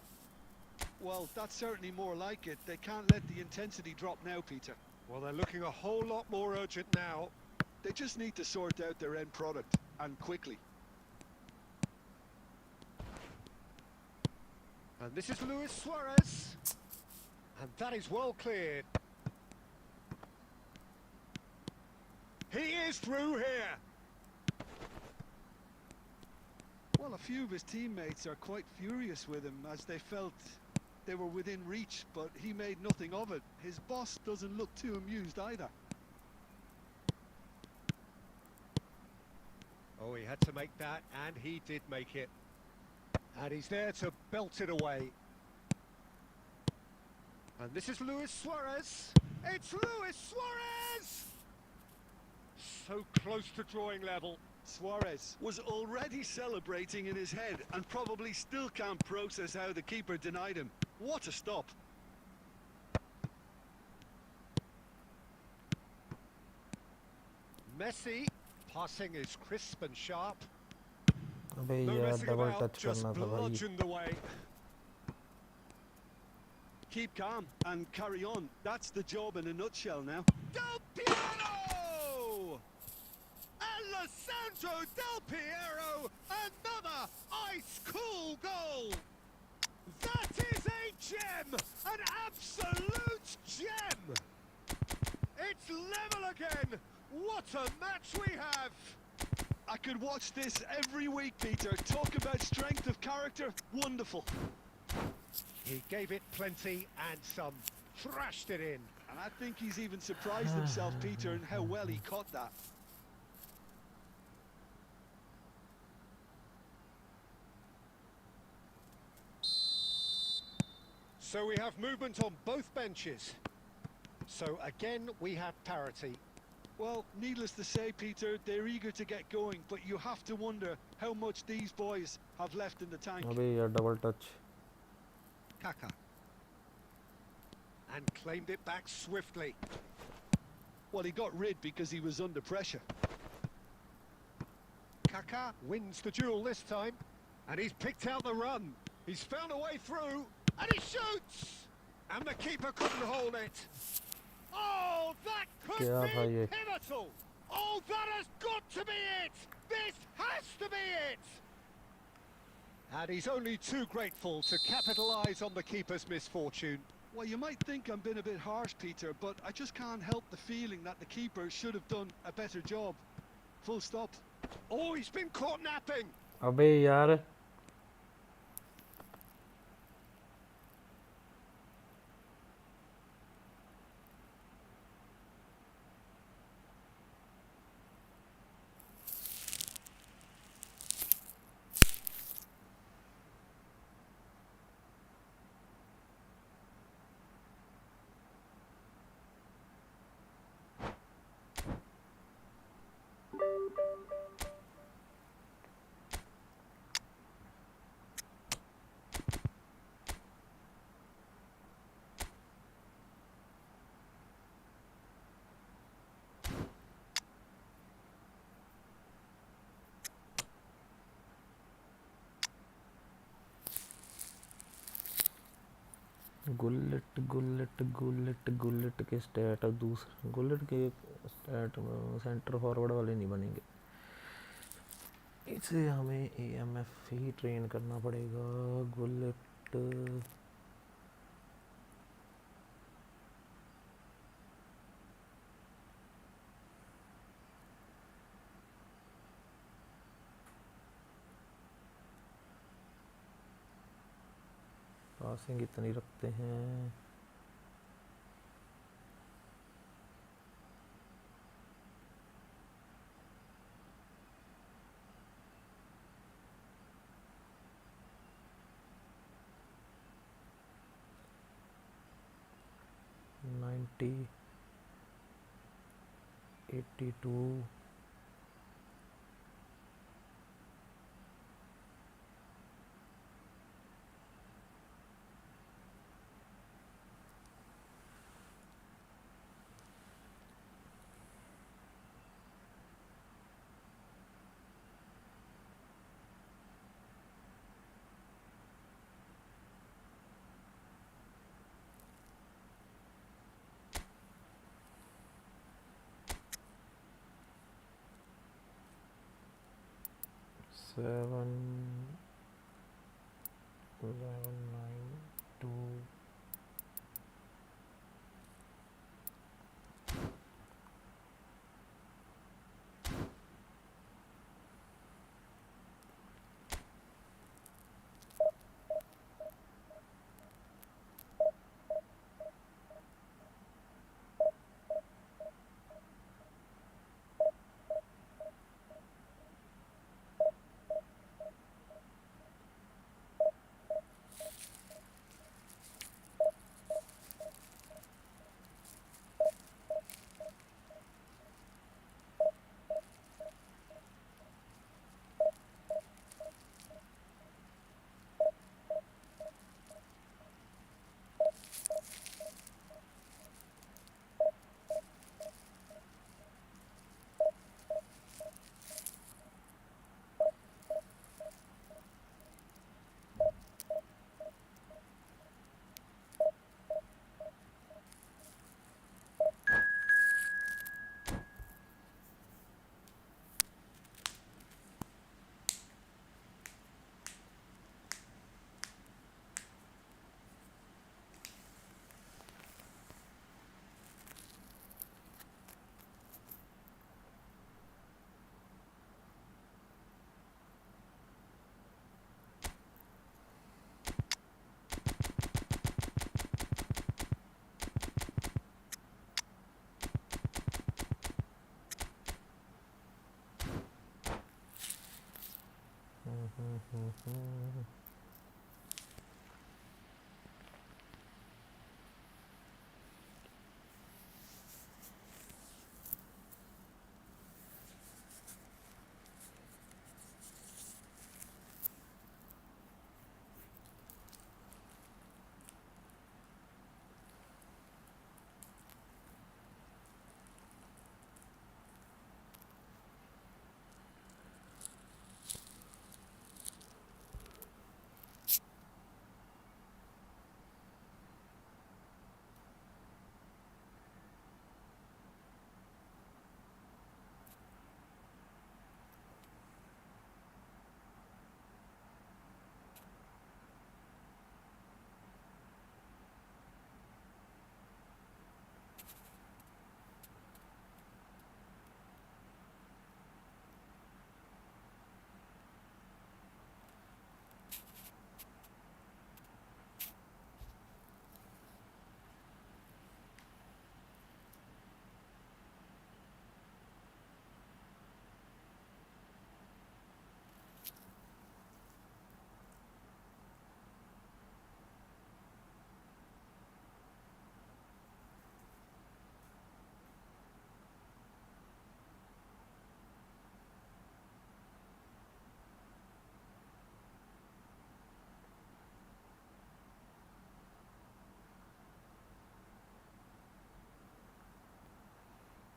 Well, that's certainly more like it. They can't let the intensity drop now, Peter. Well, they're looking a whole lot more urgent now. They just need to sort out their end product, and quickly. And this is Luis Suarez. And that is well cleared. He is through here. Well, a few of his teammates are quite furious with him as they felt they were within reach, but he made nothing of it. His boss doesn't look too amused either. Oh, he had to make that, and he did make it. And he's there to belt it away. And this is Luis Suarez. It's Luis Suarez! So close to drawing level. Suarez was already celebrating in his head and probably still can't process how the keeper denied him. What a stop. Messi, passing is crisp and sharp. अबे No यार messing double about, touch just करना था भाई. bludgeoned away. Keep calm and carry on. That's the job in a nutshell now. Del Piero! Alessandro Del Piero, another ice-cool goal! That is a gem! An absolute gem! It's level again! What a match we have! I could watch this every week, Peter. Talk about strength of character. Wonderful. He gave it plenty and some. Thrashed it in. And I think he's even surprised himself, Peter, in how well he caught that. So we have movement on both benches. So again, we have parity. Well, needless to say, Peter, they're eager to get going, but you have to wonder how much these boys have left in the tank. अबे यार double touch. Kaka. And claimed it back swiftly. Well, he got rid because he was under pressure. Kaka wins the duel this time. And he's picked out the run. He's found a way through. And he shoots! And the keeper couldn't hold it. Oh, that could क्या था be ये? pivotal! Oh, that has got to be it! This has to be it! And he's only too grateful to capitalise on the keeper's misfortune. Well, you might think I'm being a bit harsh, Peter, but I just can't help the feeling that the keeper should have done a better job. Full stop. Oh, he's been caught napping! अबे यार गुल्लेट गुल्लेट गुल्लेट गुल्लेट के stat, अब दूसरा गुल्लेट के stat centre forward वाले नहीं बनेंगे, इसे हमें एएमएफ ही ट्रेन करना पड़ेगा। गुल्लेट पासिंग इतनी रखते हैं। Ninety 82 7 11 9 2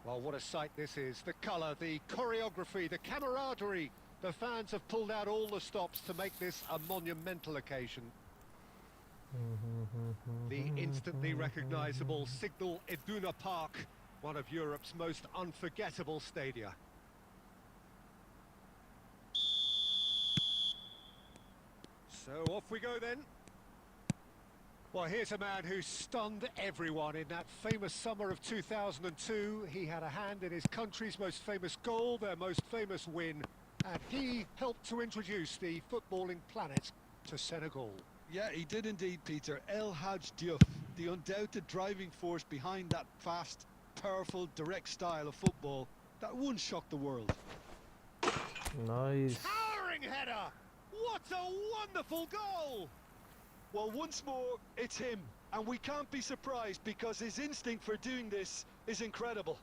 Well, what a sight this is. The colour, the choreography, the camaraderie. The fans have pulled out all the stops to make this a monumental occasion. The instantly recognisable Signal Iduna Park, one of Europe's most unforgettable stadia. So off we go then. Well, here's a man who stunned everyone in that famous summer of 2002. He had a hand in his country's most famous goal, their most famous win, and he helped to introduce the footballing planet to Senegal. Yeah, he did indeed, Peter. El Hadj Diouf, the undoubted driving force behind that fast, powerful, direct style of football that once shocked the world. Nice. Towering header! What a wonderful goal! Well, once more, it's him, and we can't be surprised because his instinct for doing this is incredible.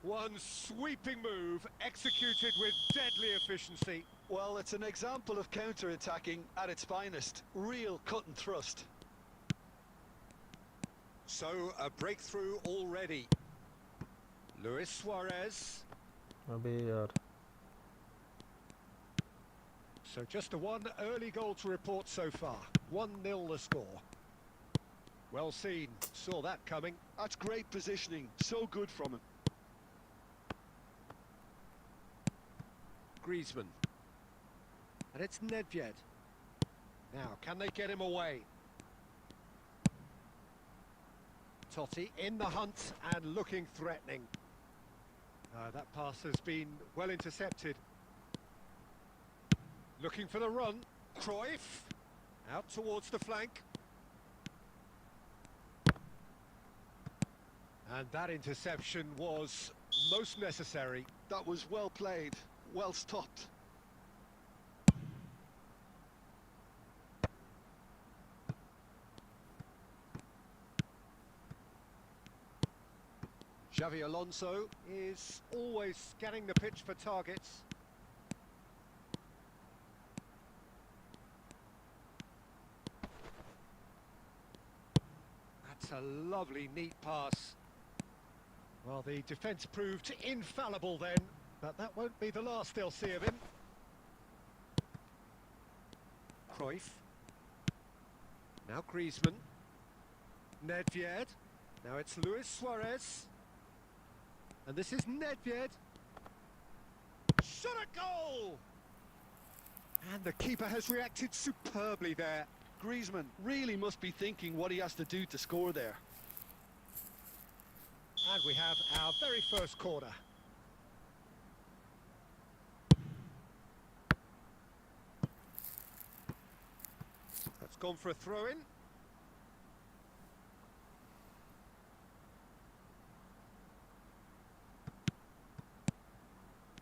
One sweeping move, executed with deadly efficiency. Well, it's an example of counter-attacking at its finest. Real cut and thrust. So, a breakthrough already. Luis Suarez. अबे यार. So just a one early goal to report so far. 1-0 the score. Well seen, saw that coming. That's great positioning, so good from him. Griezmann. And it's Nedved. Now, can they get him away? Totti in the hunt and looking threatening. That pass has been well intercepted. Looking for the run. Cruyff. Out towards the flank. And that interception was most necessary. That was well played, well stopped. Xavi Alonso is always scanning the pitch for targets. That's a lovely, neat pass. Well, the defence proved infallible then, but that won't be the last they'll see of him. Cruyff. Now Griezmann. Nedved. Now it's Luis Suarez. And this is Nedved. Shot a goal! And the keeper has reacted superbly there. Griezmann really must be thinking what he has to do to score there. And we have our very first corner. That's gone for a throw-in.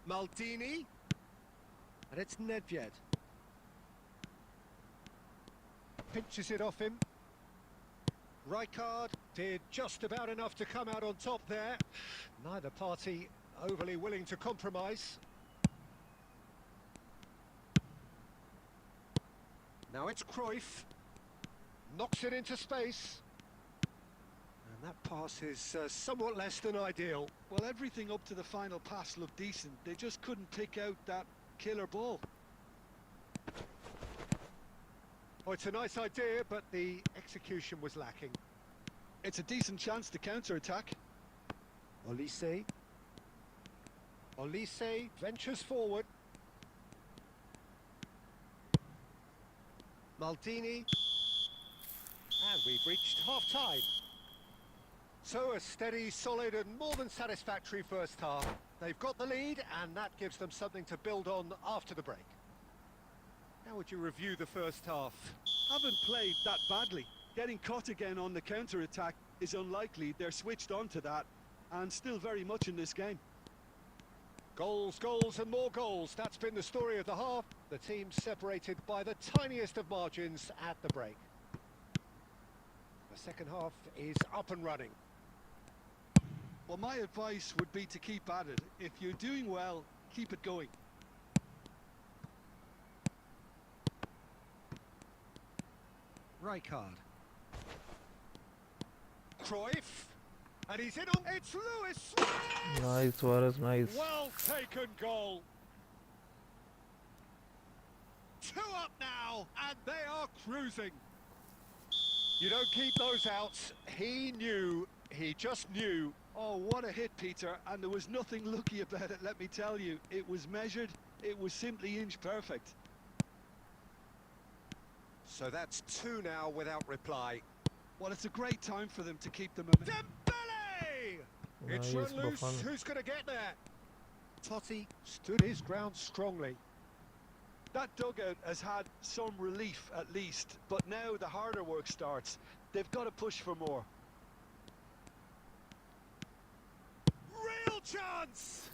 Maldini. And it's Nedved. Pinches it off him. Rijkaard did just about enough to come out on top there. Neither party overly willing to compromise. Now it's Cruyff. Knocks it into space. And that pass is somewhat less than ideal. Well, everything up to the final pass looked decent. They just couldn't pick out that killer ball. Oh, it's a nice idea, but the execution was lacking. It's a decent chance to counter-attack. Olise. Olise ventures forward. Maldini. And we've reached half-time. So a steady, solid and more than satisfactory first half. They've got the lead and that gives them something to build on after the break. How would you review the first half? Haven't played that badly. Getting caught again on the counter-attack is unlikely. They're switched on to that and still very much in this game. Goals, goals and more goals. That's been the story of the half. The team separated by the tiniest of margins at the break. The second half is up and running. Well, my advice would be to keep at it. If you're doing well, keep it going. Rijkaard. Cruyff. And he's in on... It's Luis Suarez! Nice, Suarez, nice. Well taken goal. 2 up now, and they are cruising. You don't keep those outs. He knew, he just knew. Oh, what a hit, Peter, and there was nothing lucky about it, let me tell you. It was measured, it was simply inch perfect. So that's two now without reply. Well, it's a great time for them to keep the momentum. Dembele! It's Nice, run loose, Buffon. who's going to get there? Totti stood his ground strongly. That dugout has had some relief at least, but now the harder work starts. They've got to push for more. Real chance!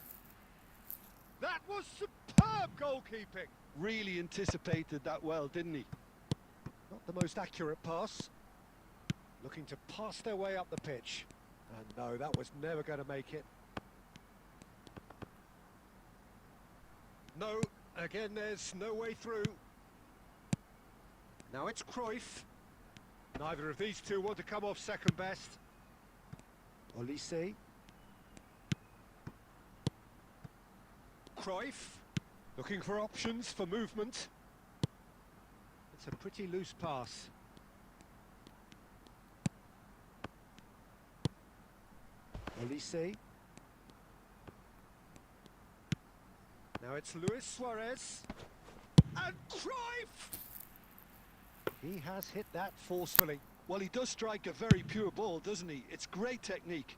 That was superb goalkeeping. Really anticipated that well, didn't he? Not the most accurate pass. Looking to pass their way up the pitch. And no, that was never going to make it. No, again there's no way through. Now it's Cruyff. Neither of these two want to come off second best. Olise. Cruyff, looking for options for movement. It's a pretty loose pass. Olise. Now it's Luis Suarez. And Cruyff! He has hit that forcefully. Well, he does strike a very pure ball, doesn't he? It's great technique.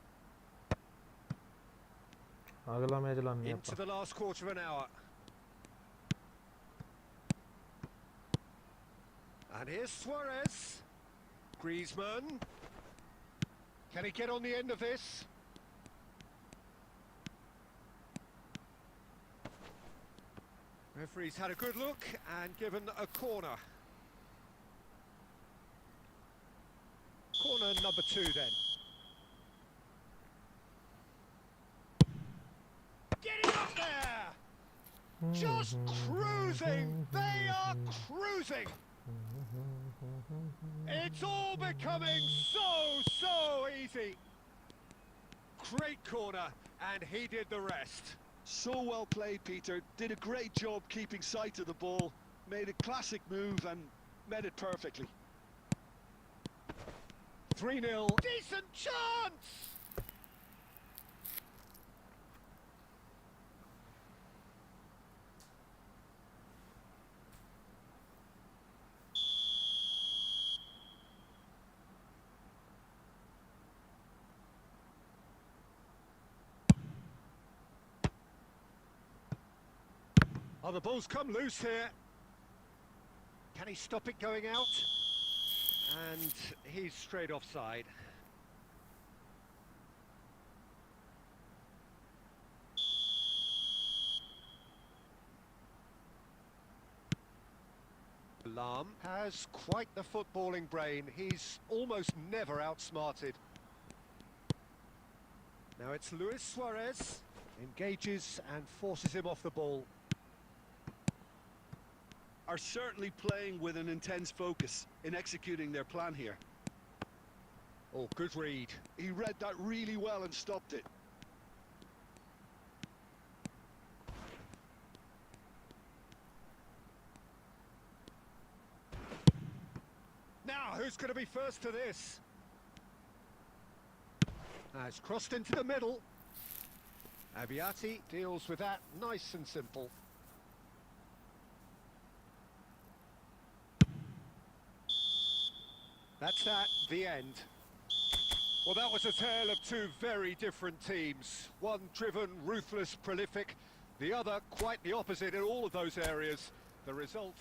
अगला match लाने Into the last quarter of an hour. And here's Suarez. Griezmann. Can he get on the end of this? Referee's had a good look and given a corner. Corner number 2 then. Getting up there! Just cruising! They are cruising! It's all becoming so easy. Great corner, and he did the rest. So well played, Peter. Did a great job keeping sight of the ball. Made a classic move and met it perfectly. 3-0. Decent chance! Oh, the ball's come loose here. Can he stop it going out? And he's straight offside. Lam has quite the footballing brain. He's almost never outsmarted. Now it's Luis Suarez. Engages and forces him off the ball. Are certainly playing with an intense focus in executing their plan here. Oh, good read. He read that really well and stopped it. Now, who's going to be first to this? It's crossed into the middle. Abiati deals with that nice and simple. That's that, the end. Well, that was a tale of two very different teams. One driven, ruthless, prolific. The other quite the opposite in all of those areas. The result...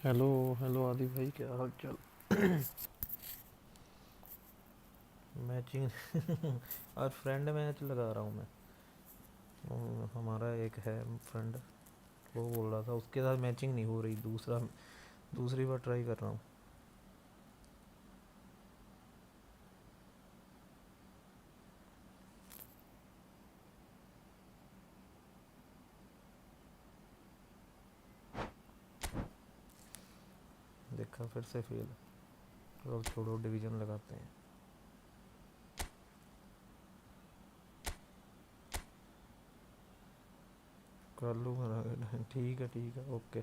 hello hello आदि भाई, क्या हाल चाल? Matching और friend match लगा रहा हूँ मैं। हमारा एक है फ्रेंड, वो बोल रहा था उसके साथ मैचिंग नहीं हो रही, दूसरी बार ट्राई कर रहा हूँ। देखा फिर से फेल। अब छोड़ो, डिवीजन लगाते हैं। कर लूँगा। ठीक है ओके।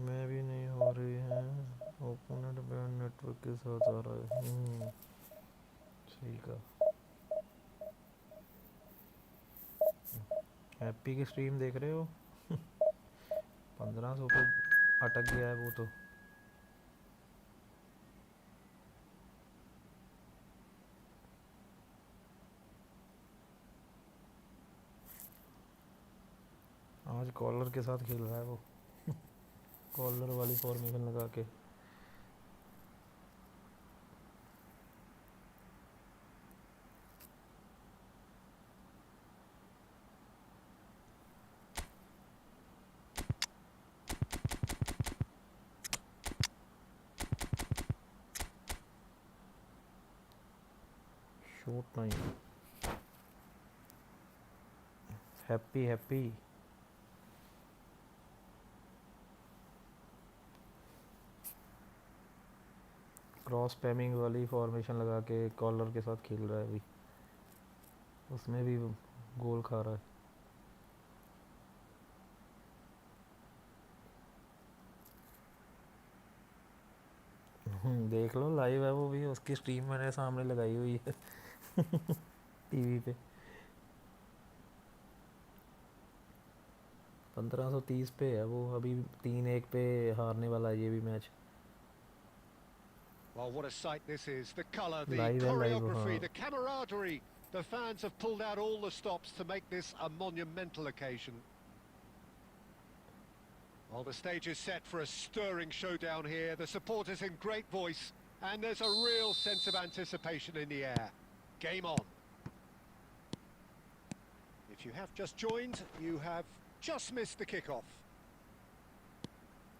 मैं भी नहीं हो रही है, ओपोनेंट बैंड नेटवर्क के साथ आ रहा है। सही कहा। हैप्पी की स्ट्रीम देख रहे हो? 1500 पे अटक गया है वो तो। आज कॉलर के साथ खेल रहा है वो। कॉलर वाली फॉर्मेशन लगा के। शॉट नहीं। हैप्पी क्रॉस स्पैमिंग वाली फॉर्मेशन लगा के कॉलर के साथ खेल रहा है अभी, उसमें भी गोल खा रहा है। देख लो, लाइव है वो भी, उसकी स्ट्रीम मैंने सामने लगाई हुई है टीवी पे। 1530 पे है वो अभी, 3-1 पे हारने वाला है ये भी match. Well, what a sight this is. The colour, the live है, लाइव। choreography, हाँ the camaraderie. The fans have pulled out all the stops to make this a monumental occasion. Well, the stage is set for a stirring showdown here. The supporters in great voice, and there's a real sense of anticipation in the air. Game on. If you have just joined, you have just missed the kickoff.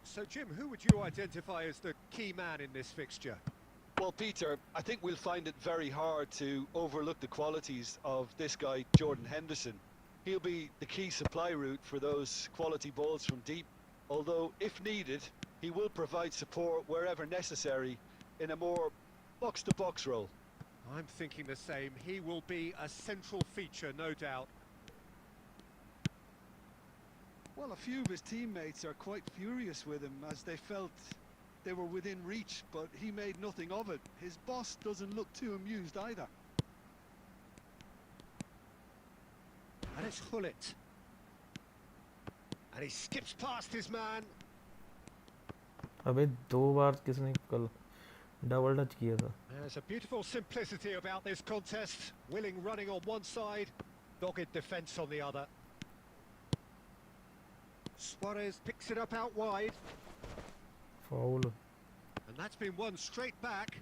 So, Jim, who would you identify as the key man in this fixture? Well, Peter, I think we'll find it very hard to overlook the qualities of this guy, Jordan Henderson. He'll be the key supply route for those quality balls from deep, although, if needed, he will provide support wherever necessary in a more box-to-box role. I'm thinking the same. He will be a central feature, no doubt. Well, a few of his teammates are quite furious with him as they felt they were within reach, but he made nothing of it. His boss doesn't look too amused either. And it's Hullet. And he skips past his man. अबे 2 बार किसने कल double touch किया था। There's a beautiful simplicity about this contest. Willing running on one side, dogged defence on the other. Suarez picks it up out wide. Foul. And that's been won straight back.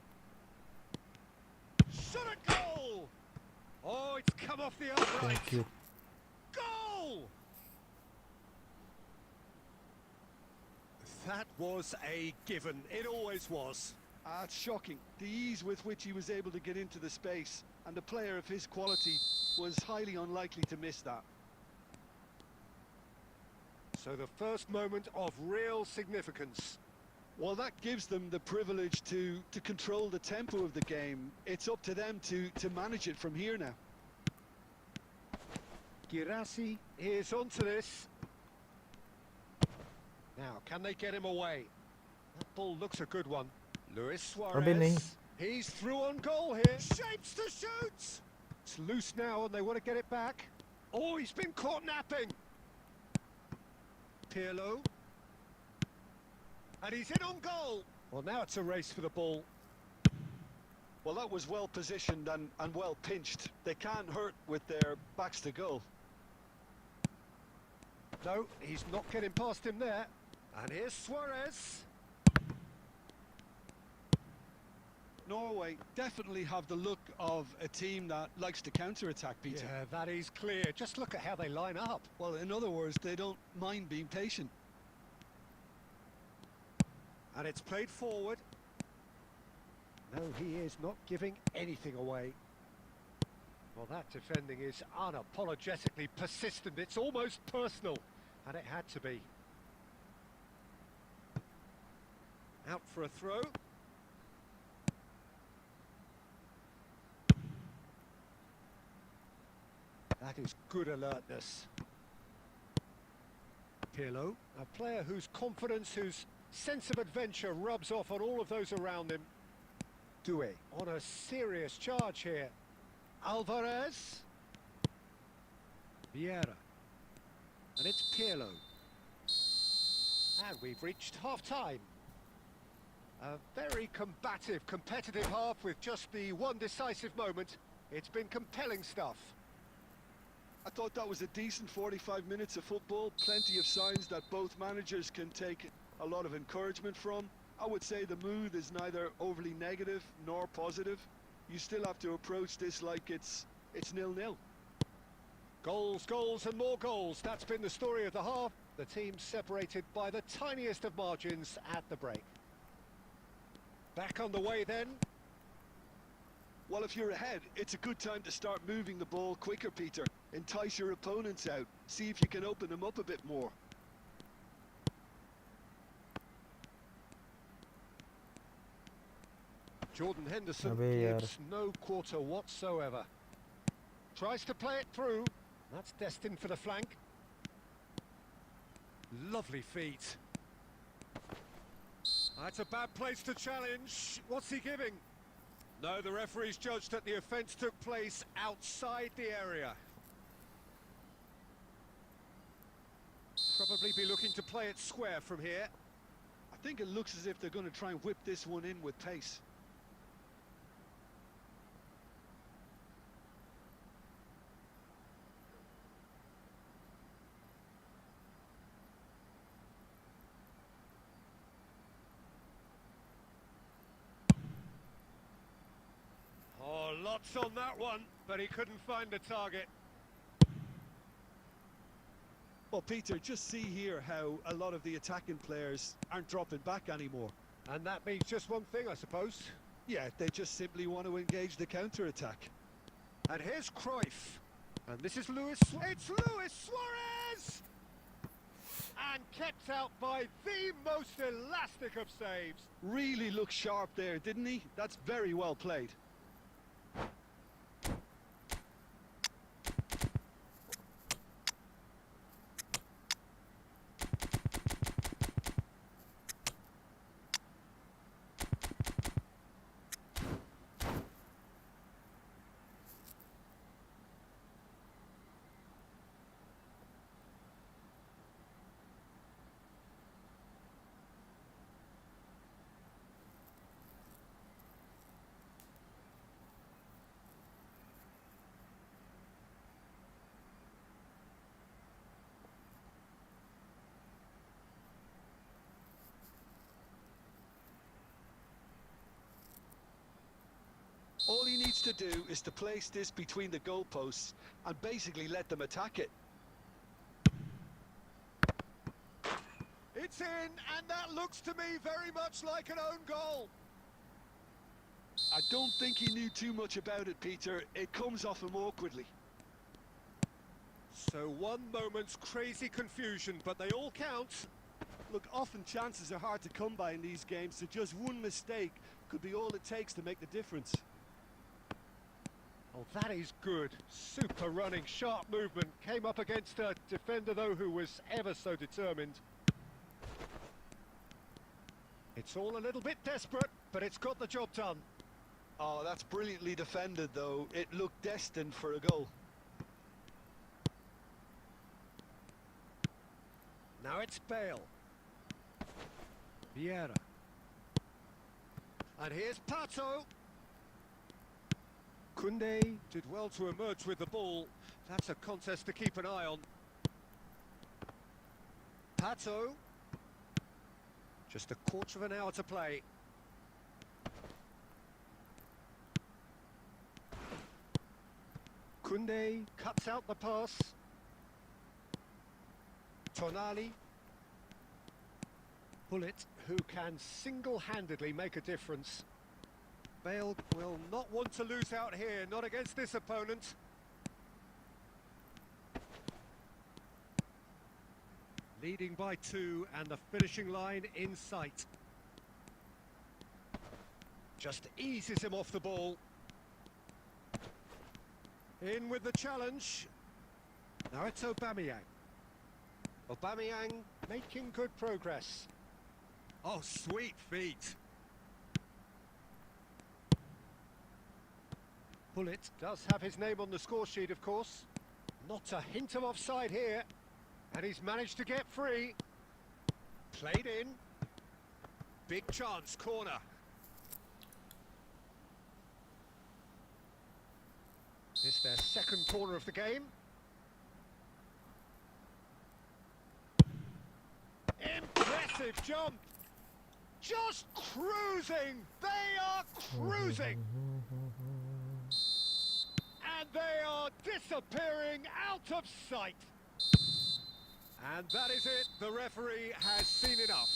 Shot a goal! Oh, it's come off the upright. Thank you. Goal! That was a given. It always was. It's shocking, the ease with which he was able to get into the space, and a player of his quality was highly unlikely to miss that. So the first moment of real significance. Well, that gives them the privilege to control the tempo of the game. It's up to them to manage it from here now. Girassi is onto this. Now, can they get him away? That ball looks a good one. Luis Suarez. He's through on goal here. Shapes to shoot! It's loose now and they want to get it back. Oh, he's been caught napping. Pirlo. And he's in on goal. Well, now it's a race for the ball. Well, that was well positioned and well pinched. They can't hurt with their backs to goal. No, he's not getting past him there. And here's Suarez. Norway definitely have the look of a team that likes to counter-attack, Peter. Yeah, that is clear. Just look at how they line up. Well, in other words, they don't mind being patient. And it's played forward. No, he is not giving anything away. Well, that defending is unapologetically persistent. It's almost personal, and it had to be. Out for a throw. That is good alertness. Pirlo, a player whose confidence, whose sense of adventure rubs off on all of those around him. Doué on a serious charge here. Alvarez. Vieira. And it's Pirlo. And we've reached half-time. A very combative, competitive half with just the one decisive moment. It's been compelling stuff. I thought that was a decent 45 minutes of football. Plenty of signs that both managers can take a lot of encouragement from. I would say the mood is neither overly negative nor positive. You still have to approach this like it's 0-0. Goals, goals and more goals. That's been the story of the half. The teams separated by the tiniest of margins at the break. Back on the way then. Well, if you're ahead, it's a good time to start moving the ball quicker, Peter. Entice your opponents out. See if you can open them up a bit more. Jordan Henderson Abey yaar. gives no quarter whatsoever. Tries to play it through. That's destined for the flank. Lovely feet. That's a bad place to challenge. What's he giving? No, the referee's judged that the offence took place outside the area. Probably be looking to play it square from here. I think it looks as if they're going to try and whip this one in with pace. Oh, lots on that one, but he couldn't find the target. Well, Peter, just see here how a lot of the attacking players aren't dropping back anymore. And that means just one thing, I suppose. Yeah, they just simply want to engage the counter-attack. And here's Cruyff. And this is Luis. It's Luis Suarez! And kept out by the most elastic of saves. Really looked sharp there, didn't he? That's very well played. All he needs to do is to place this between the goalposts and basically let them attack it. It's in, and that looks to me very much like an own goal. I don't think he knew too much about it, Peter. It comes off him awkwardly. So one moment's crazy confusion, but they all count. Look, often chances are hard to come by in these games, so just one mistake could be all it takes to make the difference. Oh, that is good. Super running, sharp movement. Came up against a defender, though, who was ever so determined. It's all a little bit desperate, but it's got the job done. Oh, that's brilliantly defended, though. It looked destined for a goal. Now it's Bale. Vieira. And here's Pato. Koundé did well to emerge with the ball. That's a contest to keep an eye on. Pato. Just a quarter of an hour to play. Kounde cuts out the pass. Tonali. Bullet, who can single-handedly make a difference. Bale will not want to lose out here, not against this opponent. Leading by 2 and the finishing line in sight. Just eases him off the ball. In with the challenge. Now it's Aubameyang. Aubameyang making good progress. Oh, sweet feet. Bullet does have his name on the score sheet, of course. Not a hint of offside here. And he's managed to get free. Played in. Big chance, corner. It's their second corner of the game. Impressive jump. Just cruising. They are cruising. And they are disappearing out of sight. And that is it. The referee has seen enough.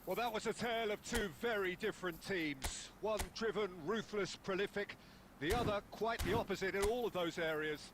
Well, that was a tale of two very different teams. One driven, ruthless, prolific. The other quite the opposite in all of those areas.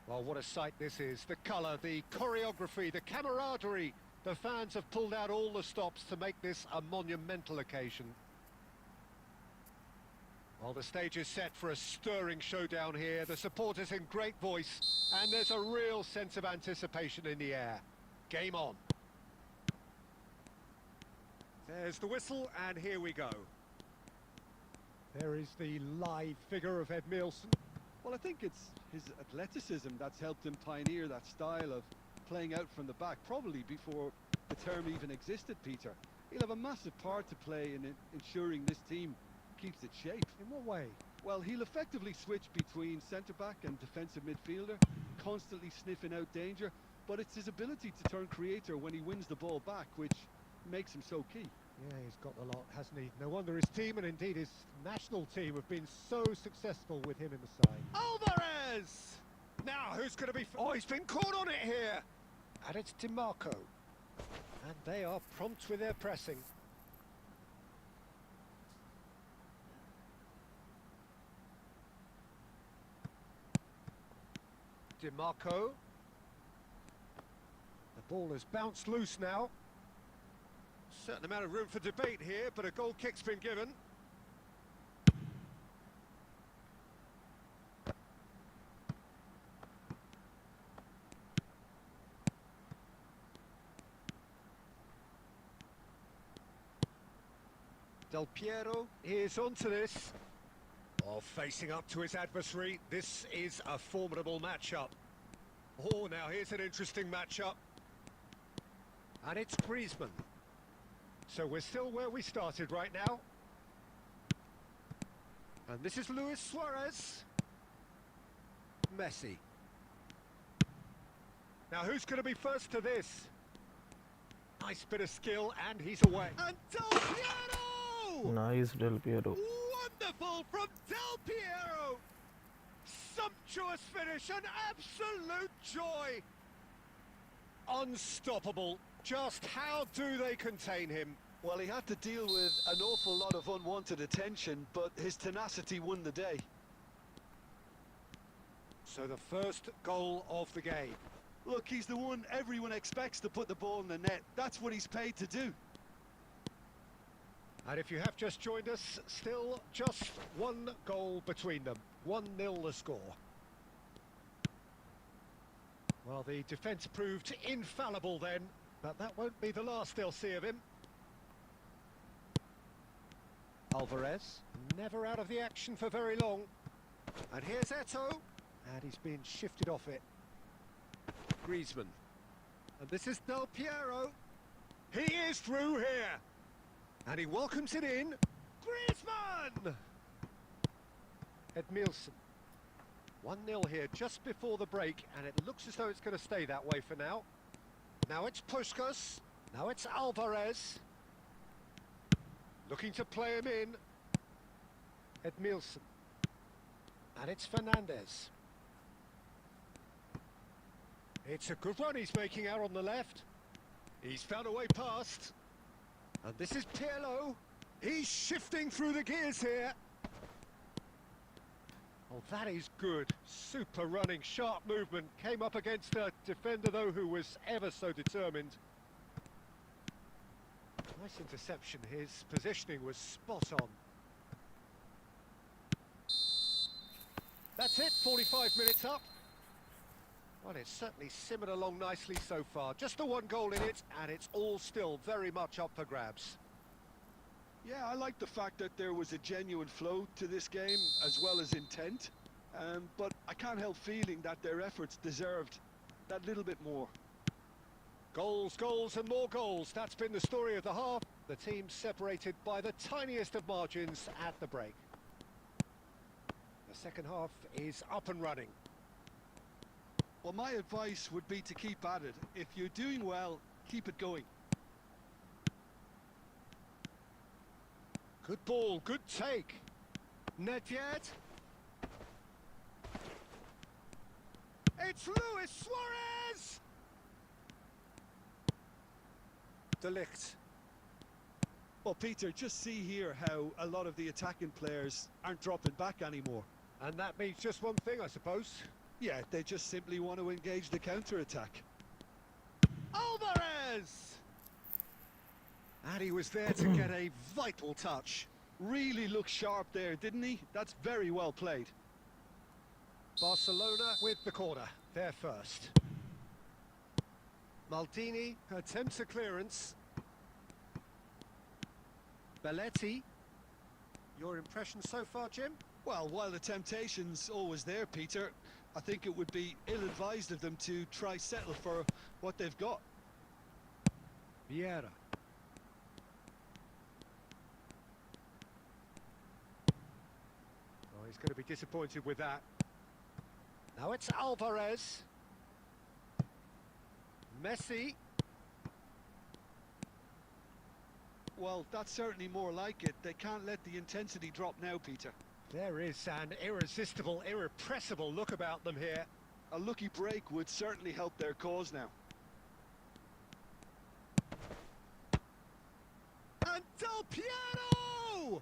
Well, what a sight this is. The colour, the choreography, the camaraderie. The fans have pulled out all the stops to make this a monumental occasion. Well, the stage is set for a stirring showdown here. The supporters in great voice, and there's a real sense of anticipation in the air. Game on. There's the whistle, and here we go. There is the lithe figure of Ed Milson. Well, I think it's his athleticism that's helped him pioneer that style of playing out from the back, probably before the term even existed, Peter. He'll have a massive part to play in ensuring this team keeps its shape. In what way? Well, he'll effectively switch between centre-back and defensive midfielder, constantly sniffing out danger, but it's his ability to turn creator when he wins the ball back, which makes him so key. Yeah, he's got a lot, hasn't he? No wonder his team, and indeed his national team, have been so successful with him in the side. Alvarez! Now, who's going to be... Oh, he's been caught on it here! And it's DiMarco. And they are prompt with their pressing. DiMarco. The ball has bounced loose now. Certain amount of room for debate here, but a goal kick's been given. Del Piero is onto this. Oh, facing up to his adversary. This is a formidable matchup. Oh, now here's an interesting matchup. And it's Griezmann. So we're still where we started right now. And this is Luis Suarez. Messi. Now who's going to be first to this? Nice bit of skill, and he's away. And Del Piero! Nice Del Piero. Wonderful from Del Piero! Sumptuous finish, an absolute joy! Unstoppable. Just how do they contain him? Well, he had to deal with an awful lot of unwanted attention, but his tenacity won the day. So the first goal of the game. Look, he's the one everyone expects to put the ball in the net. That's what he's paid to do. And if you have just joined us, still just one goal between them. 1-0 the score. Well, the defence proved infallible then, but that won't be the last they'll see of him. Alvarez, never out of the action for very long. And here's Eto'o, and he's been shifted off it. Griezmann. And this is Del Piero. He is through here. And he welcomes it in. Griezmann! Edmilson. 1-0 here just before the break, and it looks as though it's going to stay that way for now. Now it's Puskás. Now it's Alvarez. Looking to play him in. Edmilson. And it's Fernandez. It's a good run he's making out on the left. He's found a way past. And this is Pirlo. He's shifting through the gears here. Oh, that is good. Super running, sharp movement. Came up against a defender, though, who was ever so determined. Nice interception. His positioning was spot on. That's it, 45 minutes up. Well, it's certainly simmered along nicely so far. Just the one goal in it, and it's all still very much up for grabs. Yeah, I like the fact that there was a genuine flow to this game, as well as intent. But I can't help feeling that their efforts deserved that little bit more. Goals, goals and more goals. That's been the story of the half. The team separated by the tiniest of margins at the break. The second half is up and running. Well, my advice would be to keep at it. If you're doing well, keep it going. Good ball, good take. Net yet? It's Luis Suarez! De Ligt. Well, Peter, just see here how a lot of the attacking players aren't dropping back anymore. And that means just one thing, I suppose. Yeah, they just simply want to engage the counter-attack. Alvarez! And he was there to get a vital touch. Really looked sharp there, didn't he? That's very well played. Barcelona with the corner. They're first. Maldini attempts a clearance. Belletti. Your impression so far, Jim? Well, while the temptation's always there, Peter, I think it would be ill-advised of them to try settle for what they've got. Vieira. Oh, he's going to be disappointed with that. Now it's Alvarez. Messi. Well, that's certainly more like it. They can't let the intensity drop now, Peter. There is an irresistible, irrepressible look about them here. A lucky break would certainly help their cause now. And Del Piero!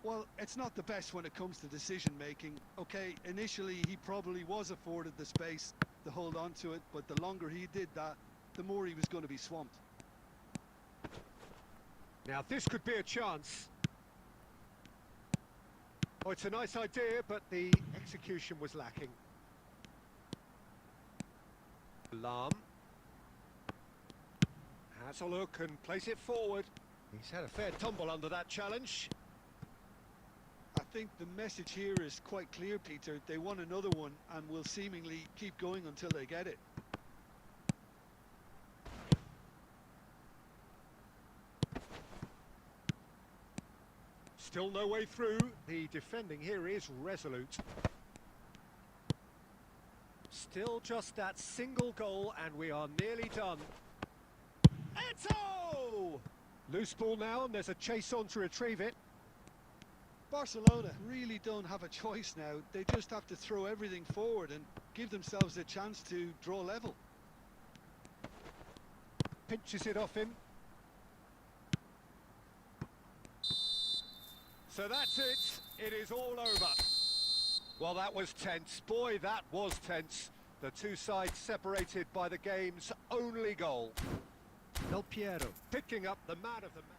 Well, it's not the best when it comes to decision making. Okay, initially he probably was afforded the space to hold on to it, but the longer he did that, the more he was going to be swamped. Now this could be a chance. Oh, it's a nice idea, but the execution was lacking. Alarm. Has a look and plays it forward. He's had a fair tumble under that challenge. I think the message here is quite clear, Peter. They want another one and will seemingly keep going until they get it. Still no way through. The defending here is resolute. Still just that single goal and we are nearly done. Eto! Loose ball now and there's a chase on to retrieve it. Barcelona really don't have a choice now. They just have to throw everything forward and give themselves a chance to draw level. Pinches it off him. So that's it. It is all over. Well, that was tense. Boy, that was tense. The two sides separated by the game's only goal. Del Piero picking up the man of the match.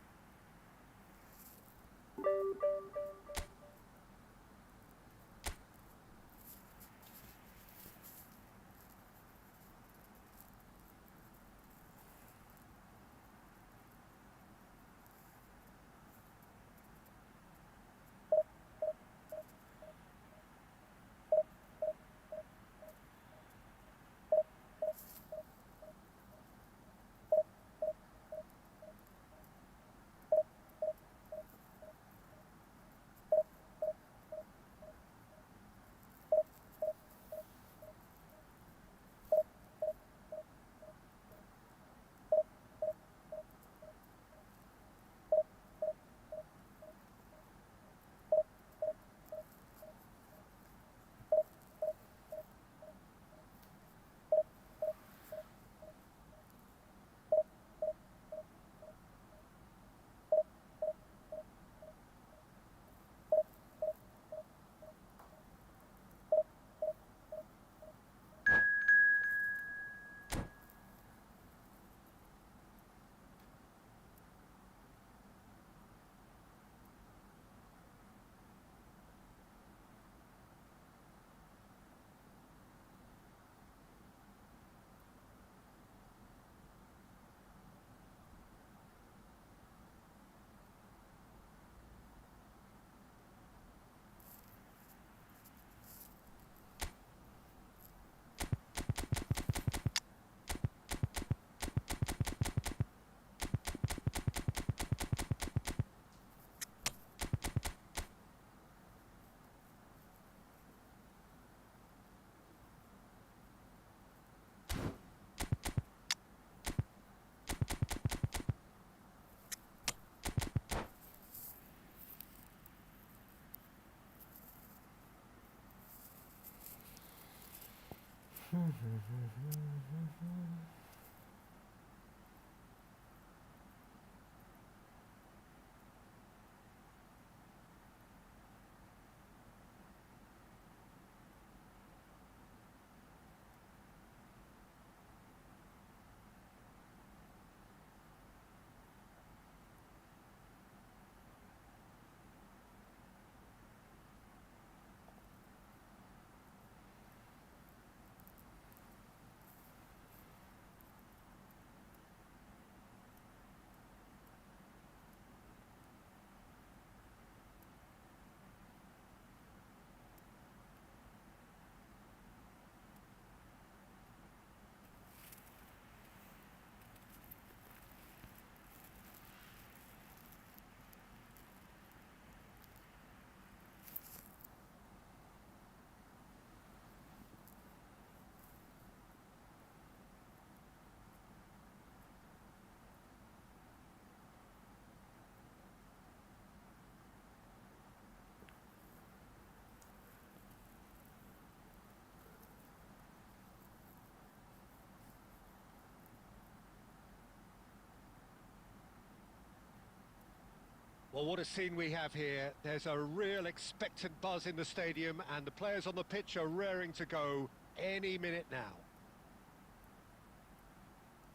Well, what a scene we have here. There's a real expectant buzz in the stadium, and the players on the pitch are raring to go any minute now.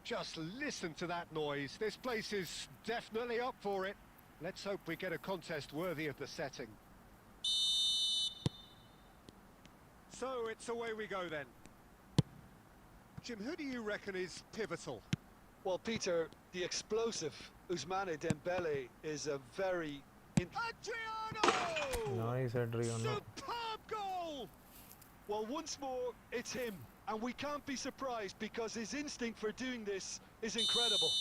Just listen to that noise. This place is definitely up for it. Let's hope we get a contest worthy of the setting. So it's away we go then. Jim, who do you reckon is pivotal? Well, Peter, the explosive Ousmane Dembele is a very... Adriano! Nice, Adriano. Superb goal! Well, once more, it's him. And we can't be surprised because his instinct for doing this is incredible.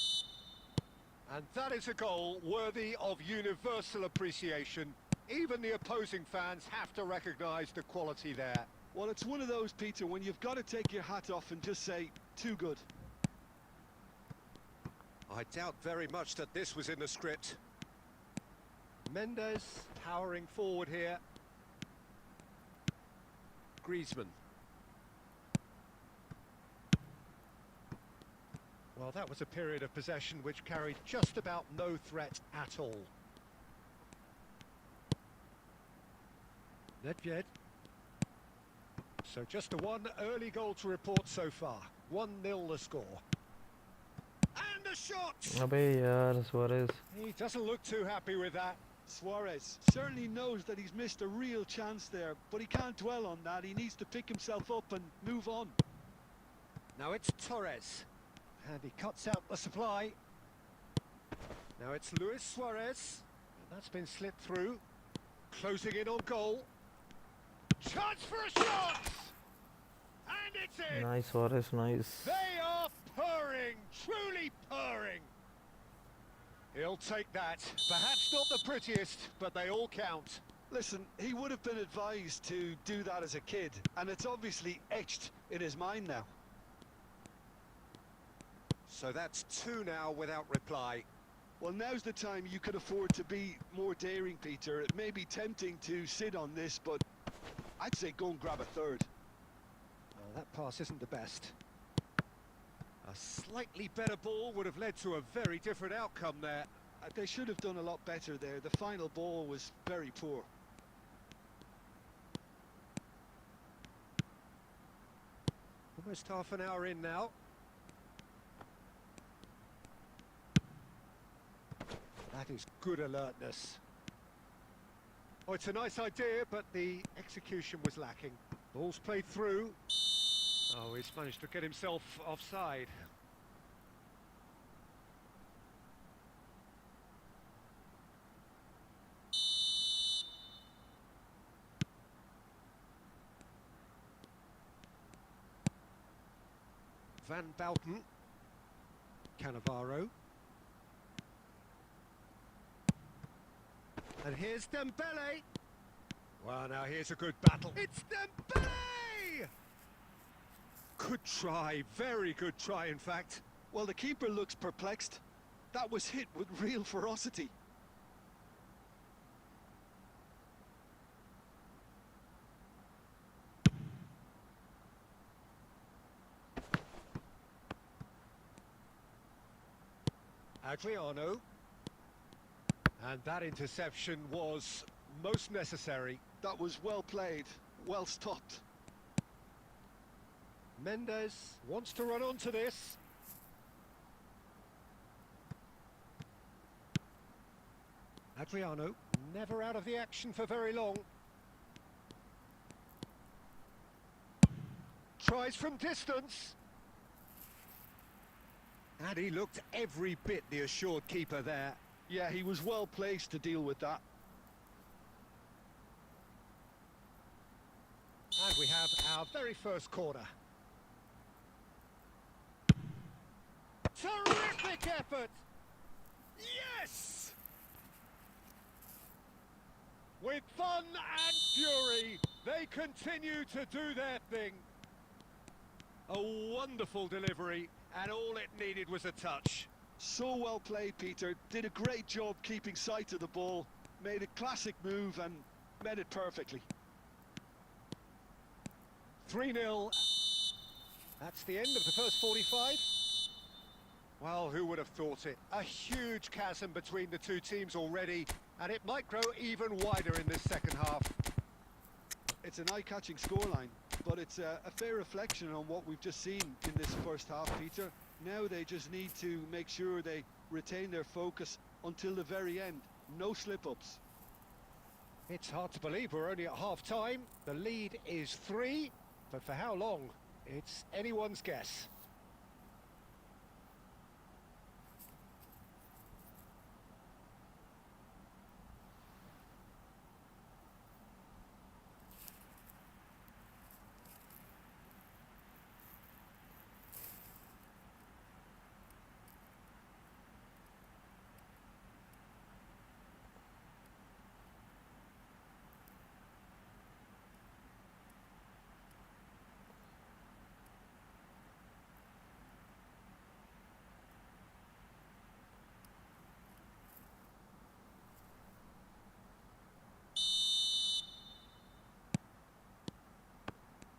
And that is a goal worthy of universal appreciation. Even the opposing fans have to recognise the quality there. Well, it's one of those, Peter, when you've got to take your hat off and just say, too good. I doubt very much that this was in the script. Mendes powering forward here. Griezmann. Well, that was a period of possession which carried just about no threat at all. Nedved. So just a one early goal to report so far. 1-0 the score. And the shot! अबे यार, Suarez. He doesn't look too happy with that. Suarez certainly knows that he's missed a real chance there, but he can't dwell on that. He needs to pick himself up and move on. Now it's Torres. And he cuts out the supply. Now it's Luis Suarez. And that's been slipped through. Closing in on goal. Chance for a shot! And it's in! Nice, Suarez, nice. They are purring, truly purring. He'll take that. Perhaps not the prettiest, but they all count. Listen, he would have been advised to do that as a kid, and it's obviously etched in his mind now. So that's 2 now without reply. Well, now's the time you could afford to be more daring, Peter. It may be tempting to sit on this, but I'd say go and grab a third. Oh, that pass isn't the best. A slightly better ball would have led to a very different outcome there. They should have done a lot better there. The final ball was very poor. Almost half an hour in now. That is good alertness. Oh, it's a nice idea, but the execution was lacking. Ball's played through. Oh, he's managed to get himself offside. Van Bouten. Cannavaro. And here's Dembele. Well, now here's a good battle. It's Dembele! Good try, very good try, in fact. Well, the keeper looks perplexed. That was hit with real ferocity. Adriano. And that interception was most necessary. That was well played, well stopped. Mendes wants to run onto this. Adriano, never out of the action for very long. Tries from distance. And he looked every bit the assured keeper there. Yeah, he was well placed to deal with that. And we have our very first corner. Terrific effort! Yes! With fun and fury, they continue to do their thing. A wonderful delivery, and all it needed was a touch. So well played, Peter. Did a great job keeping sight of the ball. Made a classic move and met it perfectly. 3-0. That's the end of the first 45. Well, who would have thought it? A huge chasm between the two teams already, And it might grow even wider in this second half. It's an eye-catching scoreline, but it's a fair reflection on what we've just seen in this first half, Peter. Now they just need to make sure they retain their focus until the very end. No slip-ups. It's hard to believe we're only at half-time. The lead is 3, but for how long? It's anyone's guess.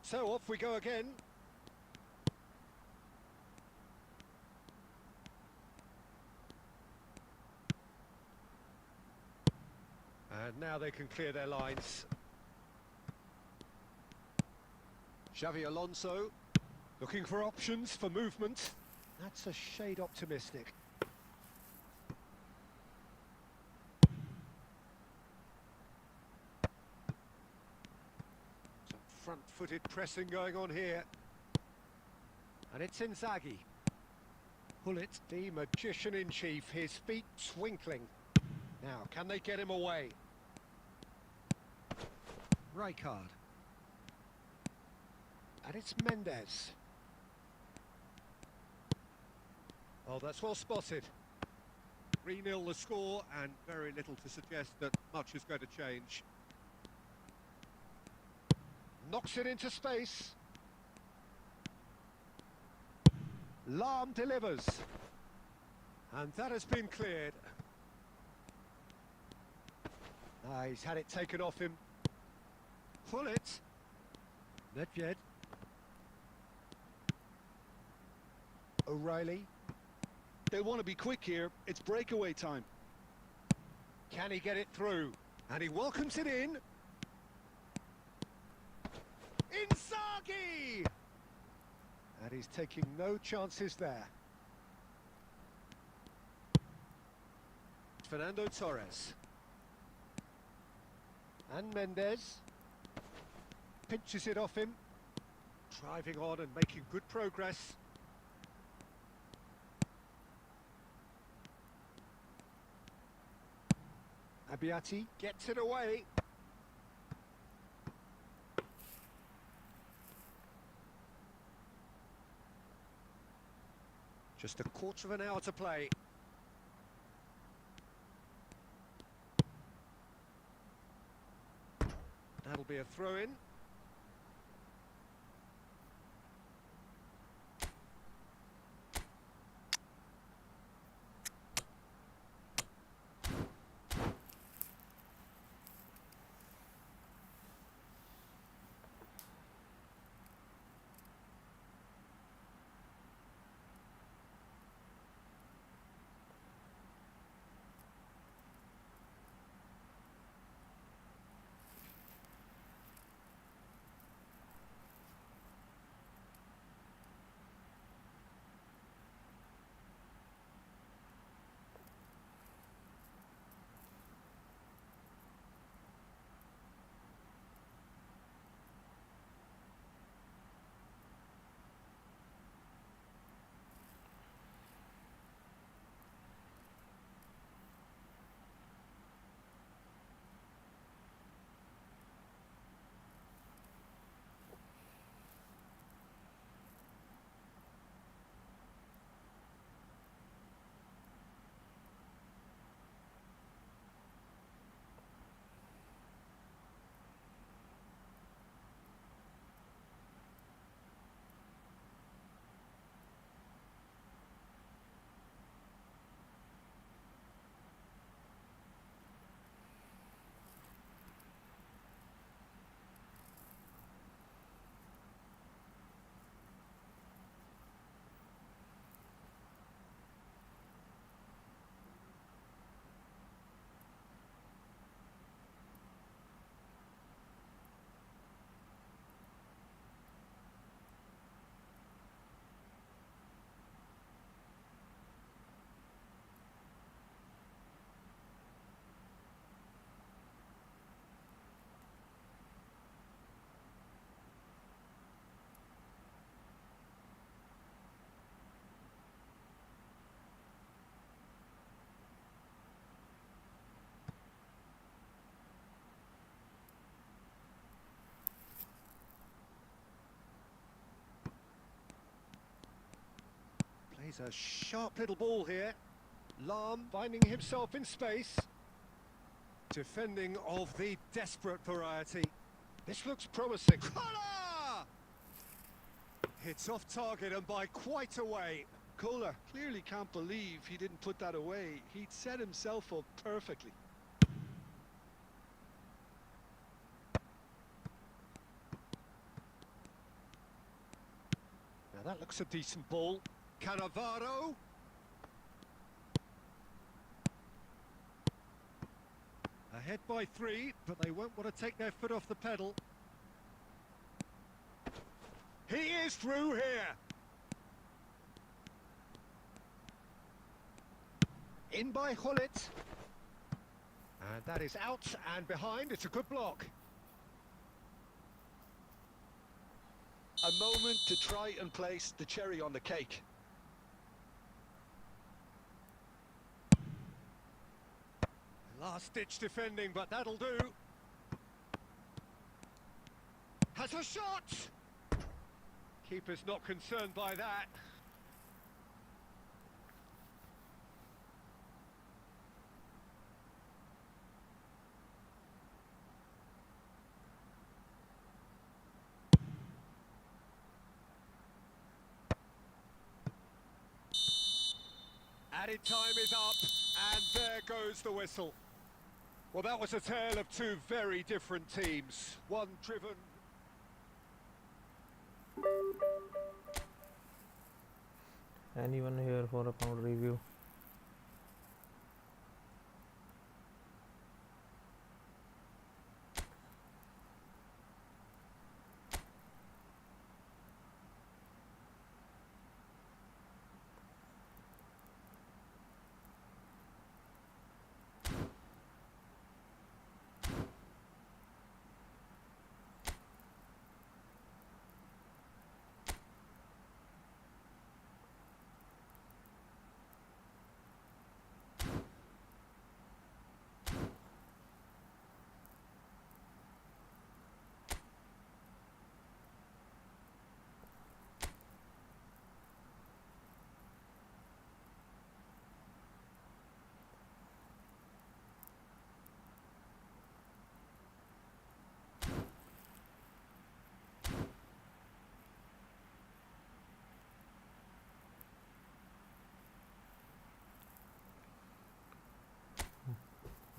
So off we go again. And now they can clear their lines. Xavi Alonso looking for options for movement. That's a shade optimistic. Some front-footed pressing going on here. And it's Inzaghi. Pullet, the magician-in-chief, his feet twinkling. Now, can they get him away? Rijkaard. And it's Mendes. Oh, that's well spotted. 3-0 the score, and very little to suggest that much is going to change. Knocks it into space. Lahm delivers. And that has been cleared. He's had it taken off him. Pull it. Nedved. O'Reilly. They want to be quick here. It's breakaway time. Can he get it through? And he welcomes it in. Inzaghi! And he's taking no chances there. Fernando Torres. And Mendes. Pinches it off him. Driving on and making good progress. Abiati gets it away. Just a quarter of an hour to play. That'll be a throw-in. He's a sharp little ball here. Lahm finding himself in space. Defending of the desperate variety. This looks promising. Kola! Hits off target and by quite a way. Kohler clearly can't believe he didn't put that away. He'd set himself up perfectly. Now that looks a decent ball. Cannavaro. Ahead by 3, but they won't want to take their foot off the pedal. He is through here. In by Hullet. And that is out and behind. It's a good block. A moment to try and place the cherry on the cake. Last-ditch defending, but that'll do. Has a shot! Keeper's not concerned by that. Added time is up, and there goes the whistle. Well, that was a tale of two very different teams. One driven... Anyone here for a pound review?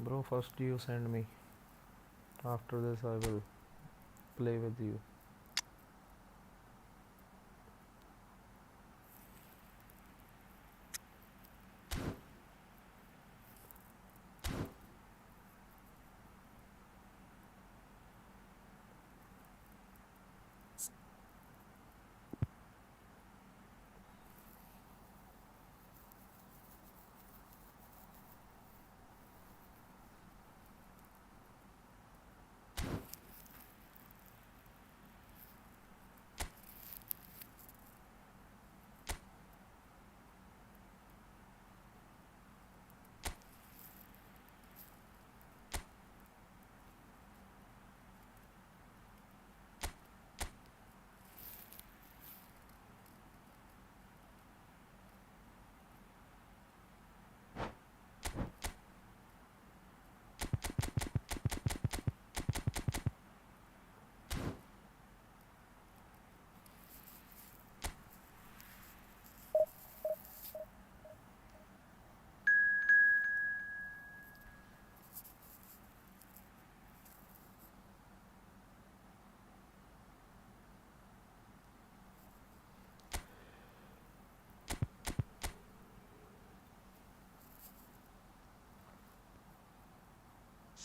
Bro, first you send me. After this I will play with you.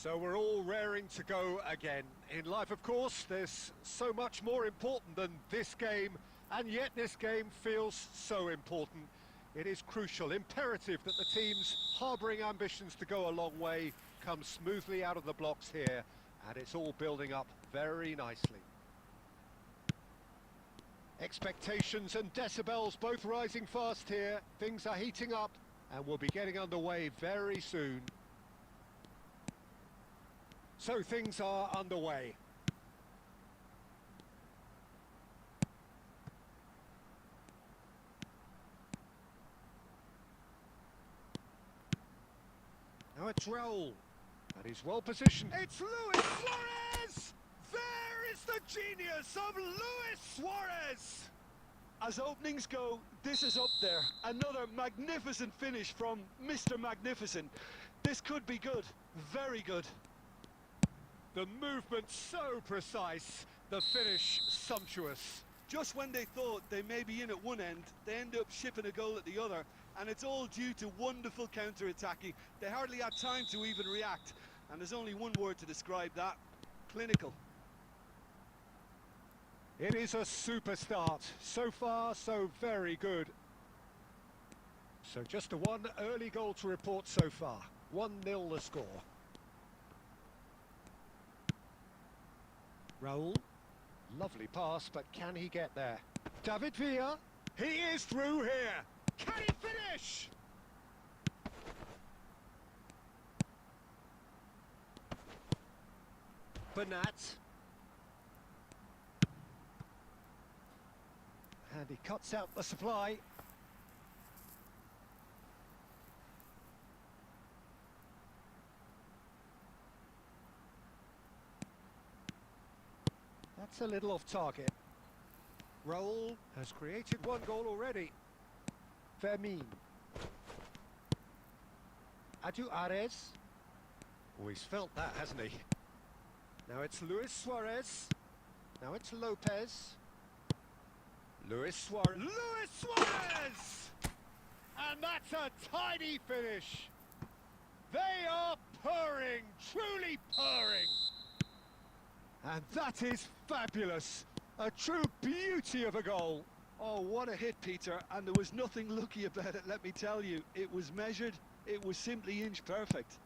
So we're all raring to go again. In life, of course, there's so much more important than this game, and yet this game feels so important. It is crucial, imperative that the teams harbouring ambitions to go a long way come smoothly out of the blocks here, and it's all building up very nicely. Expectations and decibels both rising fast here. Things are heating up, and we'll be getting underway very soon. So things are underway. Now it's Raul. And he's well positioned. It's Luis Suarez! There is the genius of Luis Suarez! As openings go, this is up there. Another magnificent finish from Mr. Magnificent. This could be good, very good. The movement so precise, the finish sumptuous. Just when they thought they may be in at one end, they end up shipping a goal at the other, and it's all due to wonderful counter-attacking. They hardly had time to even react, and there's only one word to describe that: clinical. It is a super start. So far, so very good. So just a one early goal to report so far. 1-0 the score. Raul. Lovely pass, but can he get there? David Villa. He is through here. Can he finish? Bernat. And he cuts out the supply. That's a little off target. Raul has created one goal already. Fermin. Adu Ares. Oh, he's felt that, hasn't he? Now it's Luis Suarez. Now it's Lopez. Luis Suarez. Luis Suarez! And that's a tidy finish. They are purring, truly purring. And that is fabulous. A true beauty of a goal. Oh, what a hit, Peter, and there was nothing lucky about it, let me tell you. It was measured, it was simply inch perfect.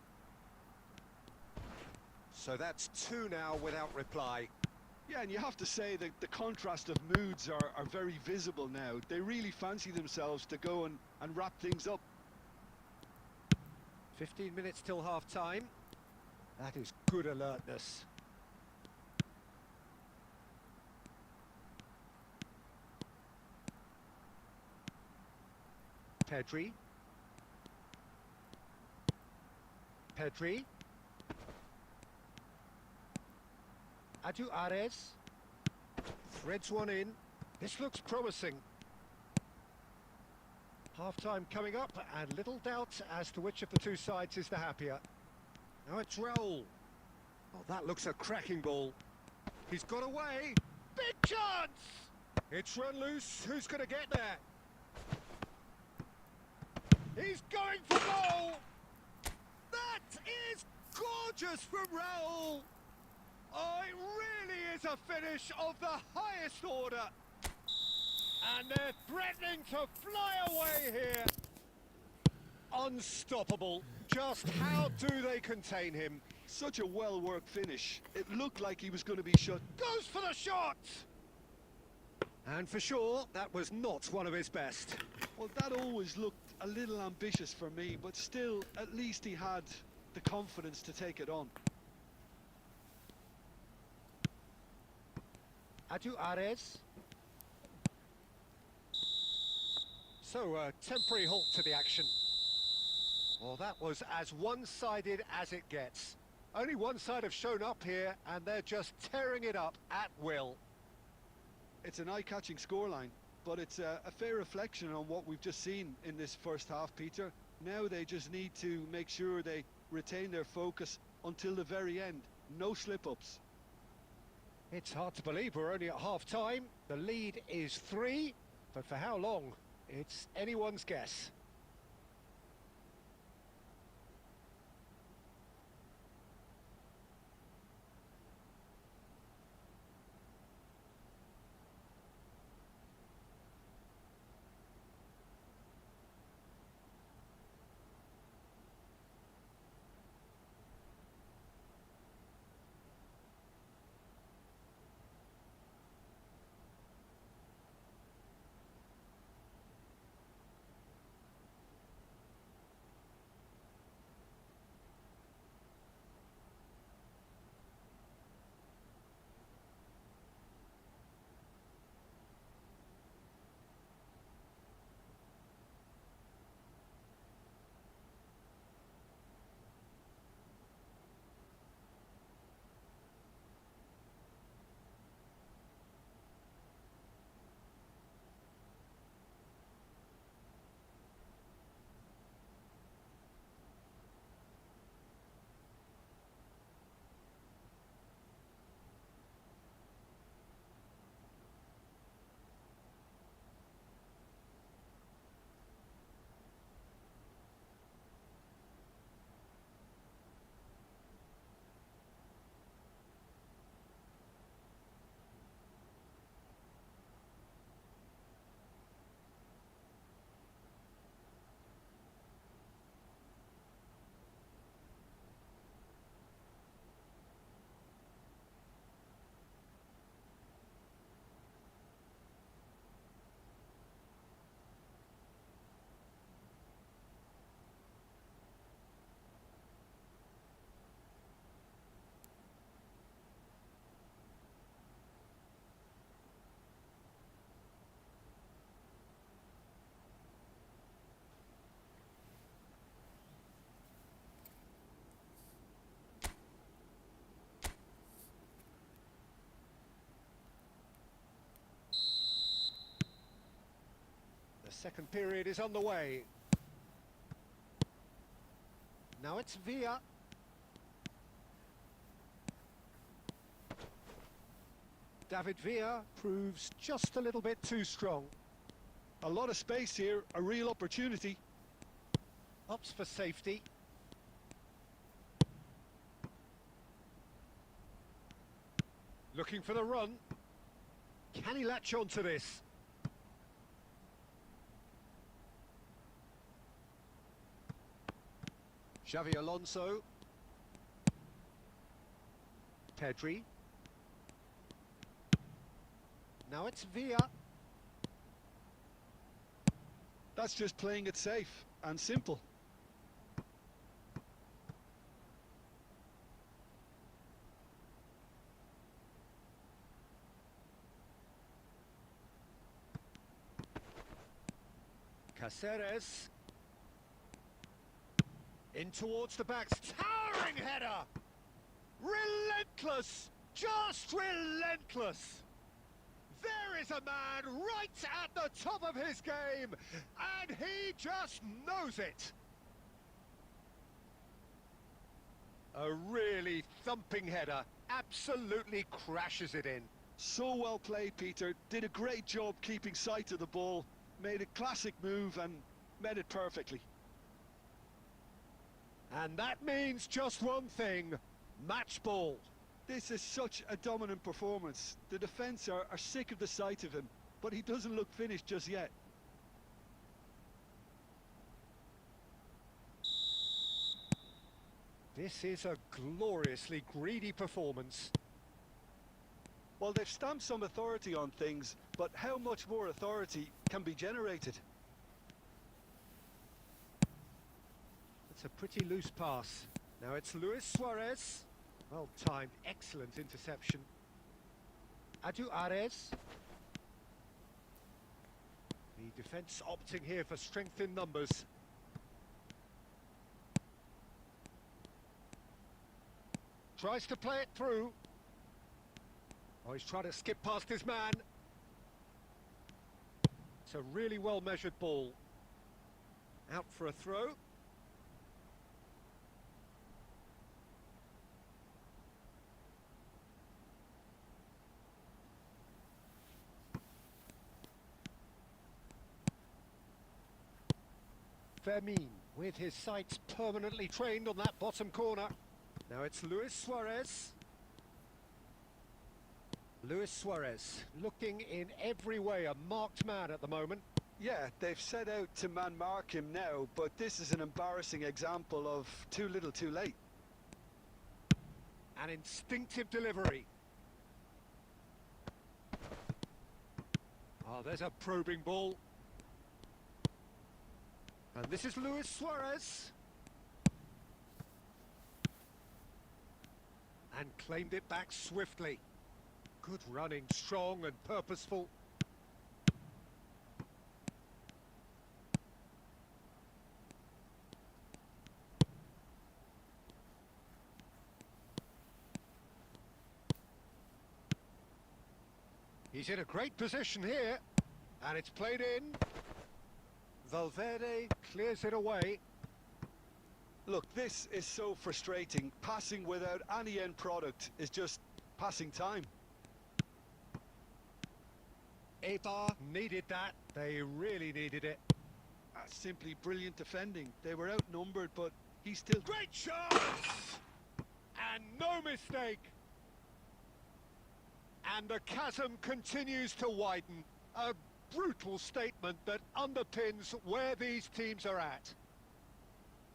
So that's two now without reply. Yeah, and you have to say that the contrast of moods are very visible now. They really fancy themselves to go and wrap things up. 15 minutes till half-time. That is good alertness. Pedri. Pedri. Adu Ares. Threads one in. This looks promising. Half-time coming up, and little doubt as to which of the two sides is the happier. Now it's Raul. Oh, that looks a cracking ball. He's got away. Big chance! It's run loose. Who's going to get there? He's going for goal! That is gorgeous from Raul! Oh, it really is a finish of the highest order. And they're threatening to fly away here. Unstoppable. Just how do they contain him? Such a well-worked finish. It looked like he was going to be shut. Goes for the shot! And for sure, that was not one of his best. Well, that always looked a little ambitious for me, but still, at least he had the confidence to take it on. Adu Ares. So, a temporary halt to the action. Well, that was as one-sided as it gets. Only one side have shown up here, and they're just tearing it up at will. It's an eye-catching scoreline, but it's a fair reflection on what we've just seen in this first half, Peter. Now they just need to make sure they retain their focus until the very end. No slip-ups. It's hard to believe we're only at half-time. The lead is 3, but for how long? It's anyone's guess. second period is underway. Now it's Villa. David Villa proves just a little bit too strong. A lot of space here, a real opportunity. Opts for safety. Looking for the run. Can he latch on to this? Xavi Alonso. Pedri. Now it's Villa. That's just playing it safe and simple. Caceres. In towards the backs. Towering header! Relentless! Just relentless! There is a man right at the top of his game, and he just knows it. A really thumping header, absolutely crashes it in. So well played, Peter. Did a great job keeping sight of the ball. Made a classic move and met it perfectly. And that means just one thing, match ball. This is such a dominant performance. The defence are sick of the sight of him, but he doesn't look finished just yet. This is a gloriously greedy performance. Well, they've stamped some authority on things, but how much more authority can be generated? It's a pretty loose pass. Now it's Luis Suarez. Well timed, excellent interception. Adu Ares. The defence opting here for strength in numbers. Tries to play it through. Oh, he's trying to skip past his man. It's a really well measured ball. Out for a throw. Fermin with his sights permanently trained on that bottom corner. Now it's Luis Suarez. Luis Suarez looking in every way a marked man at the moment. Yeah, they've set out to man-mark him now, but this is an embarrassing example of too little too late. An instinctive delivery. Oh, there's a probing ball. And this is Luis Suarez. And claimed it back swiftly. Good running, strong and purposeful. He's in a great position here. And it's played in. Valverde clears it away. Look, this is so frustrating. Passing without any end product is just passing time. Eibar needed that. They really needed it. Simply brilliant defending. They were outnumbered, but he still... Great chance! And no mistake. And the chasm continues to widen. A brutal statement that underpins where these teams are at.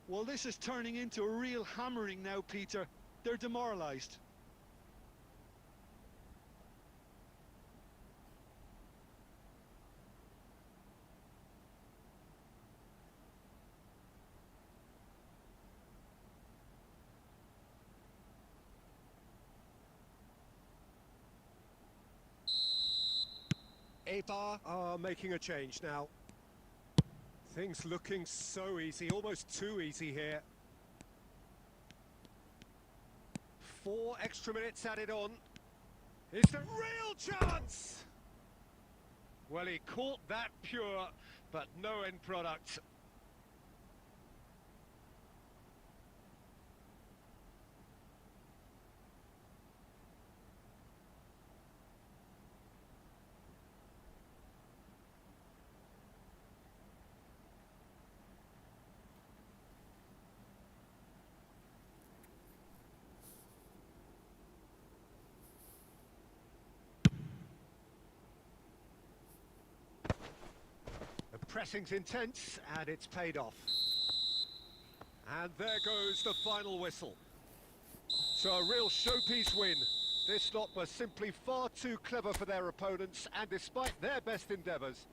Well, this is turning into a real hammering now, Peter. They're demoralised. Eibar are making a change now. Things looking so easy, almost too easy here. 4 extra minutes added on. Is the real chance? Well, he caught that pure, but no end product. The pressing's intense, and it's paid off. And there goes the final whistle. So a real showpiece win. This lot were simply far too clever for their opponents, and despite their best endeavours,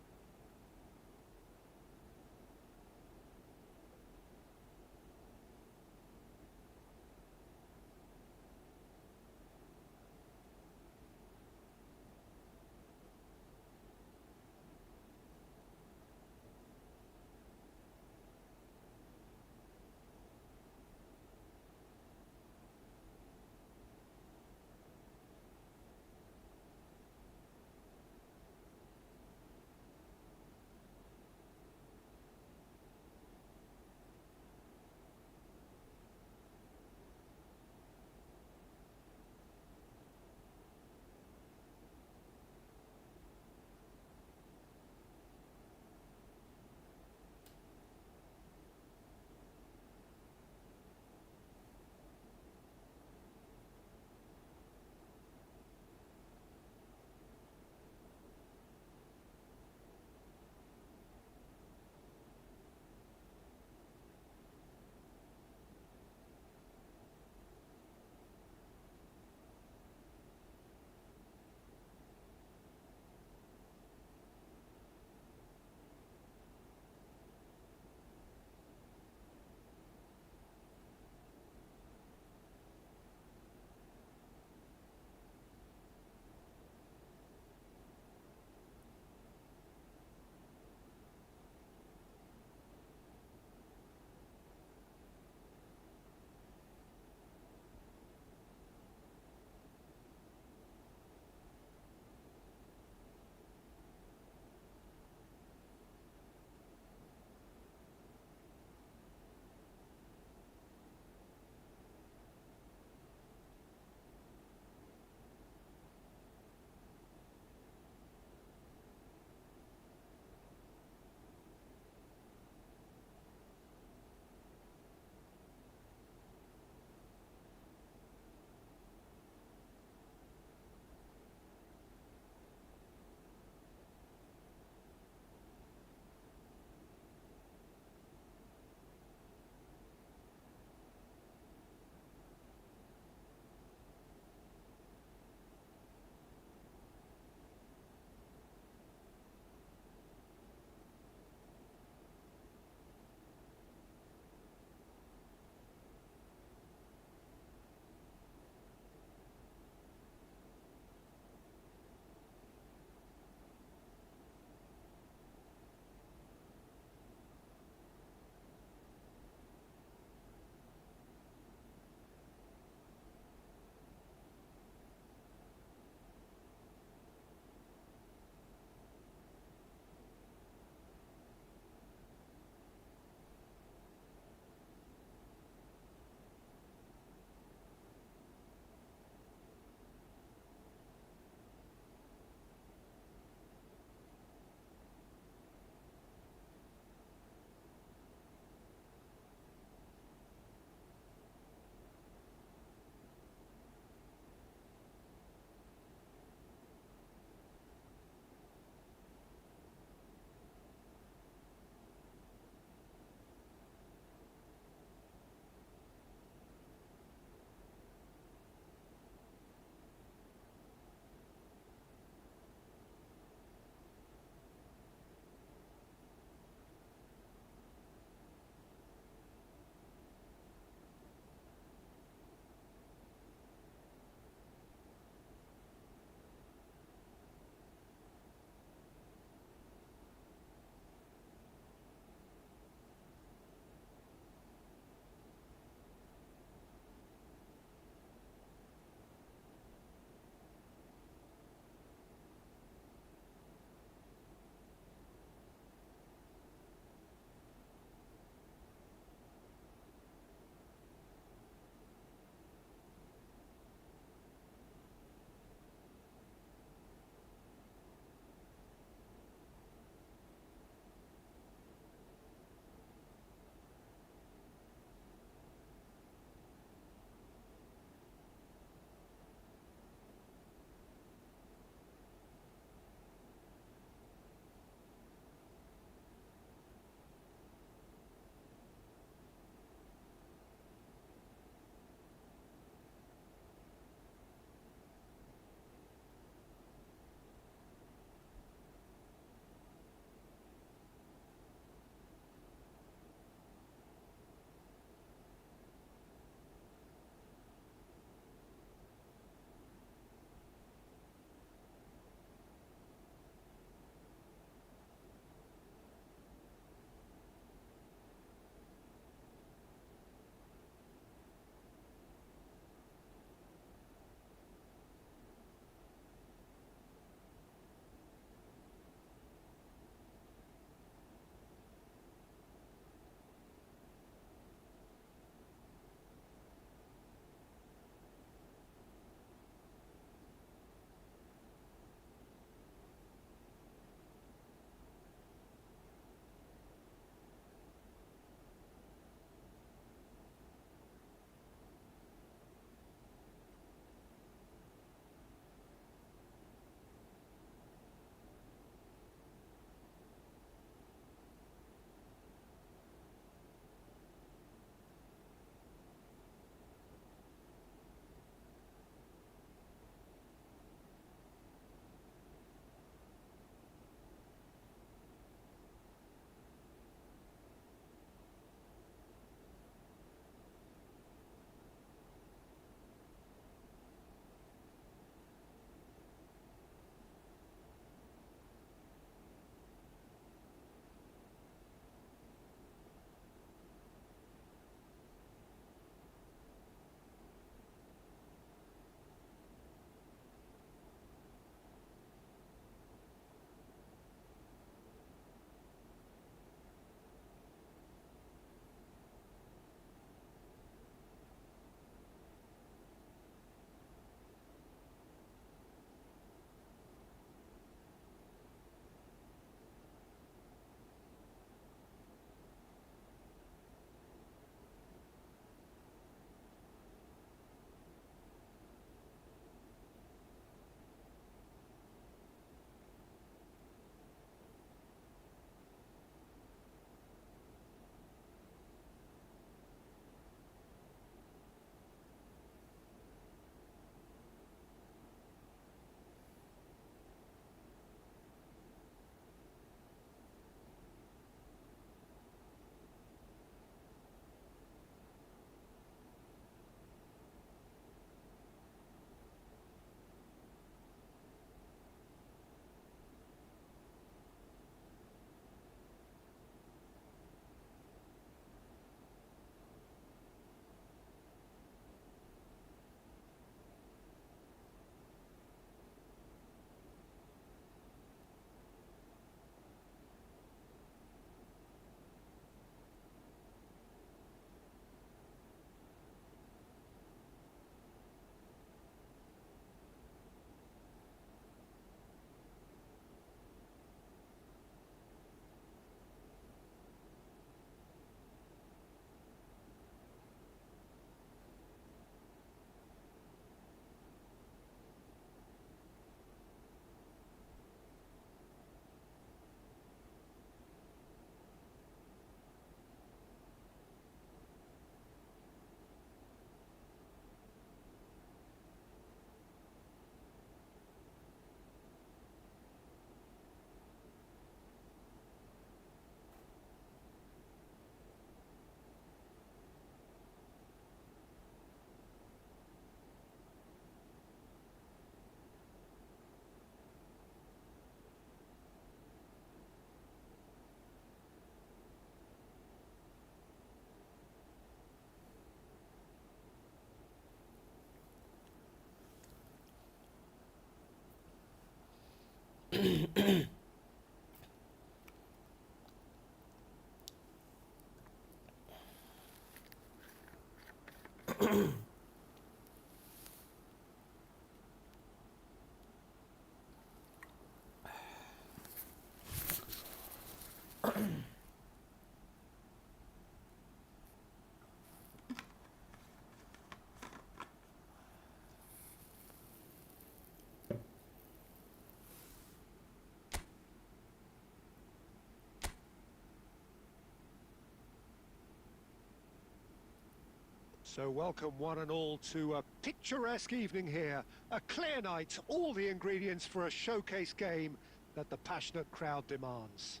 So welcome one and all to a picturesque evening here. A clear night, all the ingredients for a showcase game that the passionate crowd demands.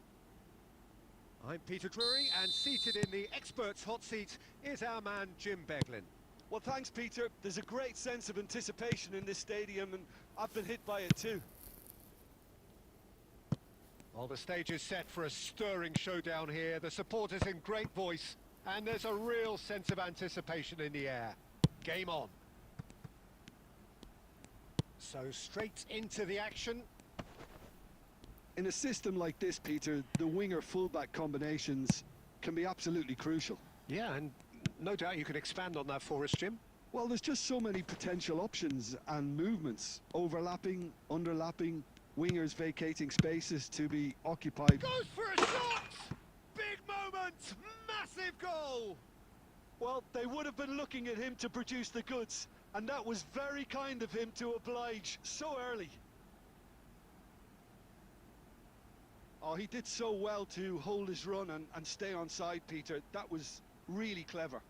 I'm Peter Drury, and seated in the experts' hot seat is our man Jim Beglin. Well, thanks, Peter. There's a great sense of anticipation in this stadium, and I've been hit by it too. Well, the stage is set for a stirring showdown here. The supporters in great voice, and there's a real sense of anticipation in the air. Game on. So straight into the action. In a system like this, Peter, the winger-fullback combinations can be absolutely crucial. Yeah, and no doubt you can expand on that for us, Jim. Well, there's just so many potential options and movements. Overlapping, underlapping, wingers vacating spaces to be occupied. Goes for a shot! Big moment! Massive goal! Well, they would have been looking at him to produce the goods, and that was very kind of him to oblige so early. Oh, he did so well to hold his run and stay on side, Peter. That was really clever.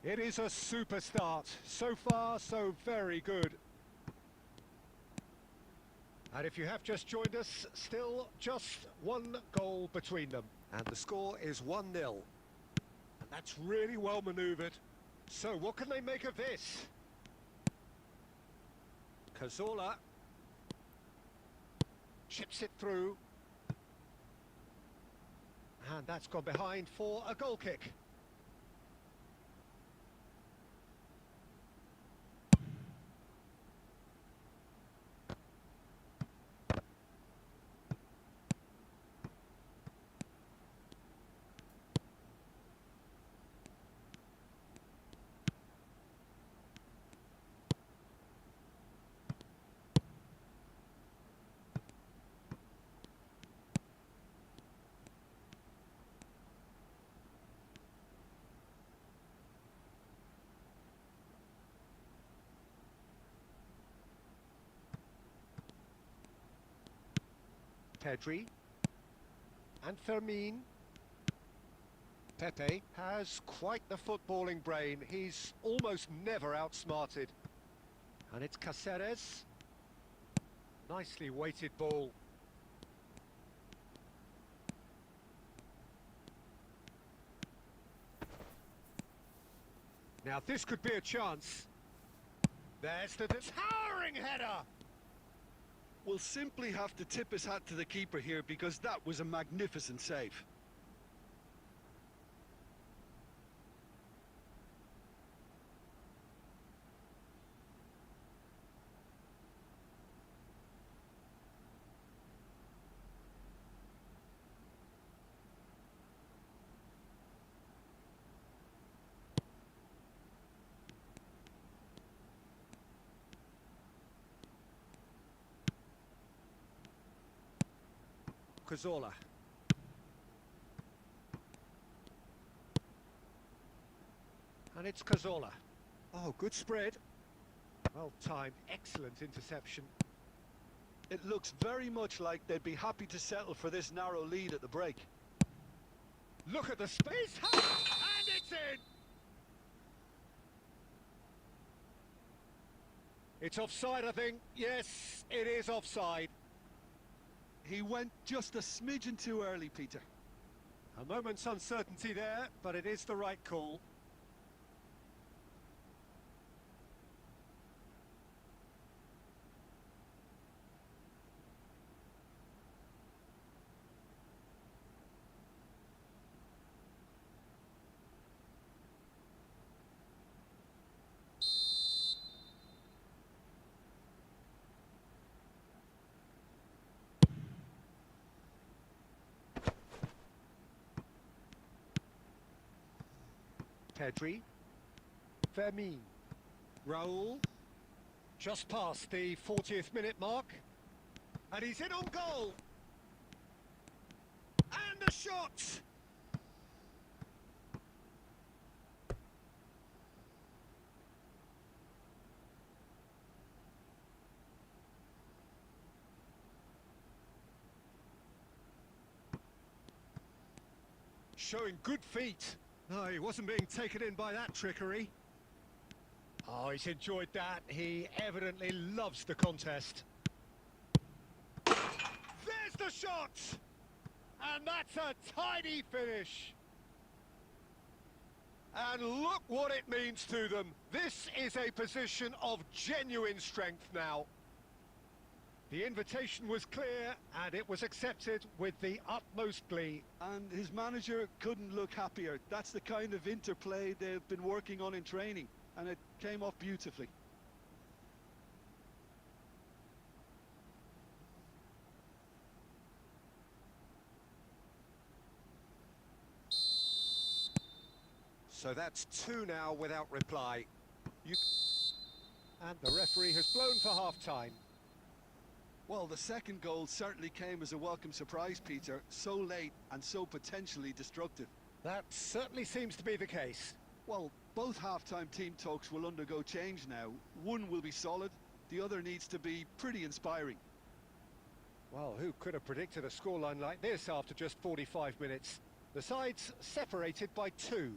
It is a super start. So far, so very good. And if you have just joined us, still just one goal between them. And the score is 1-0. And that's really well manoeuvred. So what can they make of this? Cazorla chips it through. And that's gone behind for a goal kick. Pedri and Fermin. Pepe has quite the footballing brain. He's almost never outsmarted. And it's Caceres. Nicely weighted ball. Now this could be a chance. There's the towering header. Will simply have to tip his hat to the keeper here because that was a magnificent save. Cazorla. And it's Cazorla. Oh, good spread. Well timed, excellent interception. It looks very much like they'd be happy to settle for this narrow lead at the break. Look at the space, and it's in! It's offside, I think. Yes, it is offside. He went just a smidgen too early, Peter. A moment's uncertainty there, but it is the right call. Pedri, Fermin, Raul, just past the 40th minute mark, and he's in on goal, and a shot! Showing good feet. No, he wasn't being taken in by that trickery. Oh, he's enjoyed that. He evidently loves the contest. There's the shot! And that's a tidy finish. And look what it means to them. This is a position of genuine strength now. The invitation was clear, and it was accepted with the utmost glee. And his manager couldn't look happier. That's the kind of interplay they've been working on in training, and it came off beautifully. So that's 2 now without reply. And the referee has blown for half-time. Well, the second goal certainly came as a welcome surprise, Peter. So late and so potentially destructive. That certainly seems to be the case. Well, both half-time team talks will undergo change now. One will be solid, the other needs to be pretty inspiring. Well, who could have predicted a scoreline like this after just 45 minutes? The sides separated by 2.